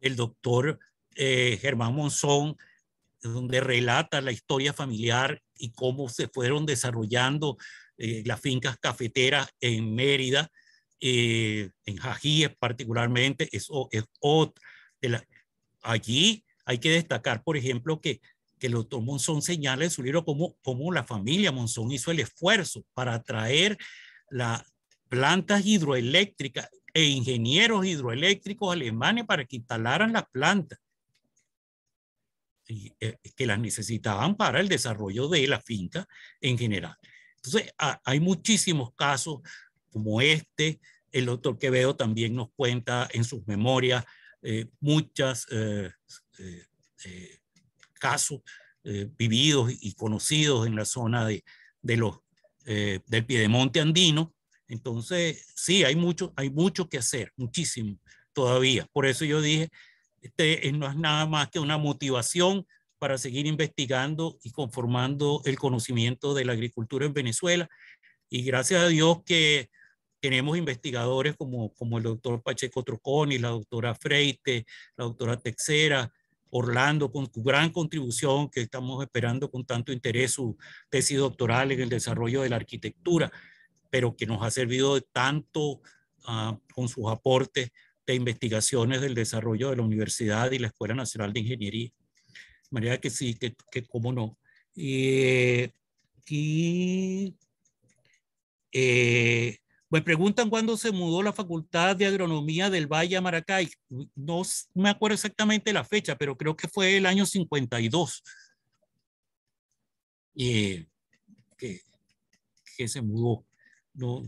del doctor Germán Monzón, donde relata la historia familiar y cómo se fueron desarrollando las fincas cafeteras en Mérida, en Jajíes particularmente. Eso es otra. Allí hay que destacar, por ejemplo, que el doctor Monzón señala en su libro cómo la familia Monzón hizo el esfuerzo para atraer las plantas hidroeléctricas e ingenieros hidroeléctricos alemanes para que instalaran las plantas que las necesitaban para el desarrollo de la finca en general. Entonces, hay muchísimos casos como este. El doctor Quevedo también nos cuenta en sus memorias muchos casos vividos y conocidos en la zona del Piedemonte andino. Entonces, sí, hay mucho que hacer, muchísimo todavía. Por eso yo dije, no es nada más que una motivación para seguir investigando y conformando el conocimiento de la agricultura en Venezuela. Y gracias a Dios que tenemos investigadores como el doctor Pacheco Troconi, la doctora Freite, la doctora Texera, Orlando, con su gran contribución, que estamos esperando con tanto interés su tesis doctoral en el desarrollo de la arquitectura, pero que nos ha servido de tanto con sus aportes de investigaciones del desarrollo de la Universidad y la Escuela Nacional de Ingeniería. manera que sí, que cómo no. Aquí me preguntan cuándo se mudó la Facultad de Agronomía del Valle a Maracay. No me acuerdo exactamente la fecha, pero creo que fue el año 52 que, que se mudó. No,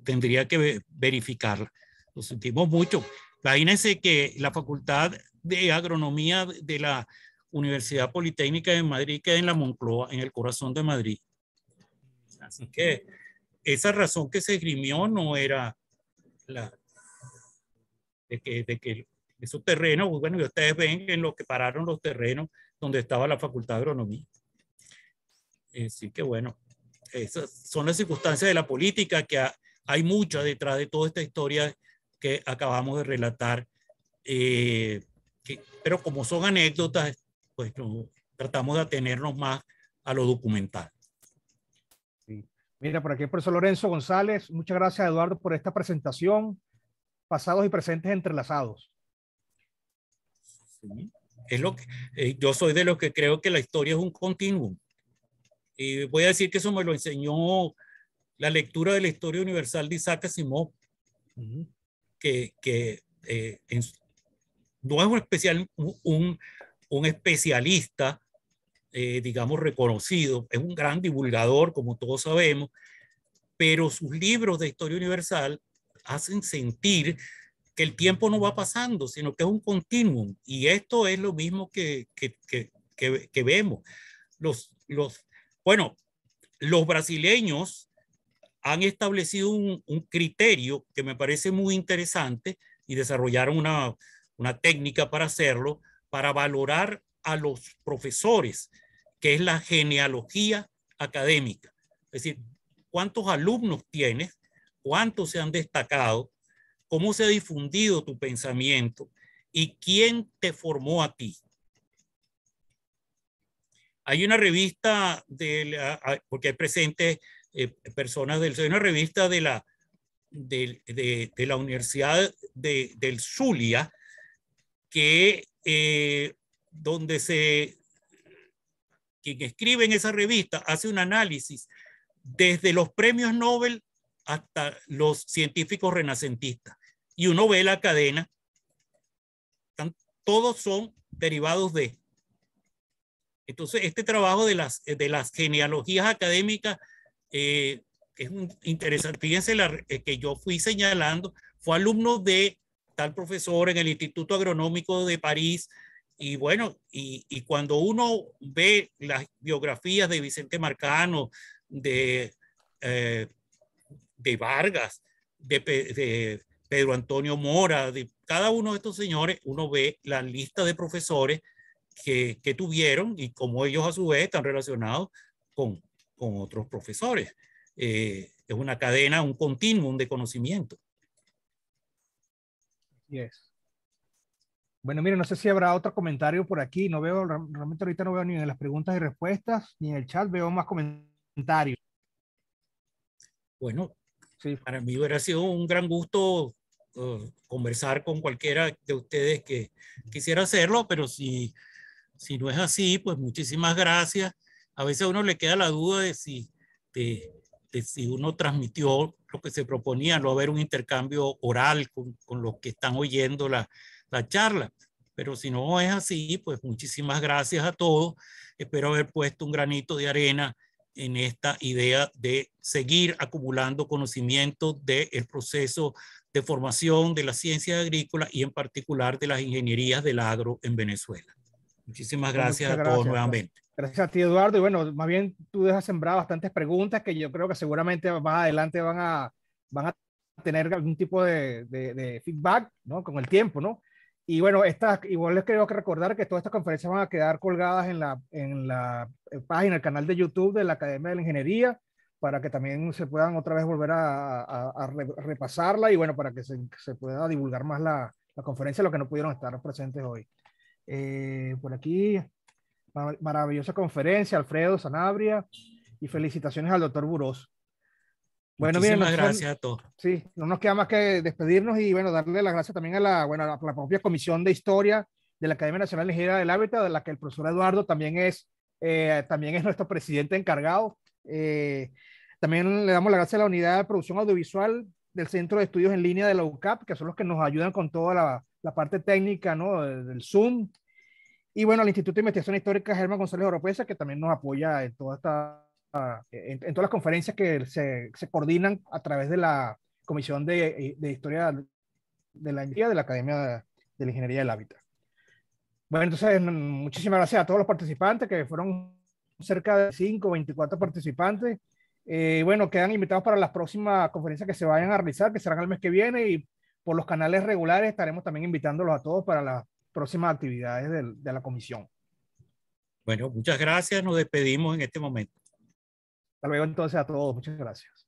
tendría que verificarla. Lo sentimos mucho. Imagínense que la Facultad de Agronomía de la Universidad Politécnica de Madrid queda en la Moncloa, en el corazón de Madrid. Así que esa razón que se esgrimió no era la de que esos terrenos, bueno, y ustedes ven en lo que pararon los terrenos donde estaba la Facultad de Agronomía. Así que bueno, esas son las circunstancias de la política, que hay mucha detrás de toda esta historia que acabamos de relatar. Pero como son anécdotas, pues no, tratamos de atenernos más a lo documental. Sí. Mira, por aquí el profesor Lorenzo González. Muchas gracias, Eduardo, por esta presentación. Pasados y presentes entrelazados. Sí. Es lo que, yo soy de los que creo que la historia es un continuum. Y voy a decir que eso me lo enseñó la lectura de la historia universal de Isaac Asimov, que no es un especialista, digamos, reconocido, es un gran divulgador, como todos sabemos, pero sus libros de historia universal hacen sentir que el tiempo no va pasando, sino que es un continuum. Y esto es lo mismo que vemos. Bueno, los brasileños han establecido un criterio que me parece muy interesante y desarrollaron una técnica para hacerlo, para valorar a los profesores, que es la genealogía académica. Es decir, ¿cuántos alumnos tienes? ¿Cuántos se han destacado? ¿Cómo se ha difundido tu pensamiento? ¿Y quién te formó a ti? Hay una revista, porque hay presentes personas hay una revista de la Universidad del Zulia, que donde quien escribe en esa revista hace un análisis desde los premios Nobel hasta los científicos renacentistas. Y uno ve la cadena, todos son derivados de. Entonces, este trabajo de las genealogías académicas es interesante. Fíjense que yo fui señalando, fue alumno de tal profesor en el Instituto Agronómico de París. Y bueno, y cuando uno ve las biografías de Vicente Marcano, de Vargas, de Pedro Antonio Mora, de cada uno de estos señores, uno ve la lista de profesores que tuvieron y cómo ellos a su vez están relacionados con otros profesores. Es una cadena, un continuum de conocimiento. Yes. Bueno, mire, no sé si habrá otro comentario por aquí. No veo, realmente ahorita no veo ni en las preguntas y respuestas, ni en el chat veo más comentarios. Bueno, sí. Para mí hubiera sido un gran gusto conversar con cualquiera de ustedes que quisiera hacerlo, pero si no es así, pues muchísimas gracias. A veces a uno le queda la duda de si uno transmitió lo que se proponía, no haber un intercambio oral con los que están oyendo la charla. Pero si no es así, pues muchísimas gracias a todos. Espero haber puesto un granito de arena en esta idea de seguir acumulando conocimiento del proceso de formación de la ciencia agrícola y en particular de las ingenierías del agro en Venezuela. Muchísimas gracias a todos nuevamente. Gracias a ti, Eduardo. Y bueno, más bien tú dejas sembrar bastantes preguntas que yo creo que seguramente más adelante van a tener algún tipo de feedback, ¿no? Con el tiempo, ¿no? Y bueno, igual les quiero recordar que todas estas conferencias van a quedar colgadas en la página, el canal de YouTube de la Academia de la Ingeniería, para que también se puedan otra vez volver a repasarla y bueno, para que se pueda divulgar más la conferencia, los que no pudieron estar presentes hoy. Por aquí, maravillosa conferencia, Alfredo Sanabria, y felicitaciones al doctor Burós. Bueno, muchísimas gracias a todos. Sí, no nos queda más que despedirnos y bueno, darle las gracias también a la propia Comisión de Historia de la Academia Nacional de Ingeniería del Hábitat, de la que el profesor Eduardo también es nuestro presidente encargado. También le damos las gracias a la Unidad de Producción Audiovisual del Centro de Estudios en Línea de la UCAP, que son los que nos ayudan con toda la parte técnica, ¿no? Del Zoom. Y bueno, al Instituto de Investigación Histórica Germán González Oropesa, que también nos apoya en toda en todas las conferencias que se coordinan a través de la Comisión de Historia de la Ingeniería de la Academia de la Ingeniería del Hábitat. Bueno, entonces, muchísimas gracias a todos los participantes, que fueron cerca de 5 o 24 participantes. Bueno, quedan invitados para las próximas conferencias que se vayan a realizar, que serán el mes que viene, y por los canales regulares estaremos también invitándolos a todos para las próximas actividades de la comisión. Bueno, muchas gracias. Nos despedimos en este momento. Hasta luego entonces a todos. Muchas gracias.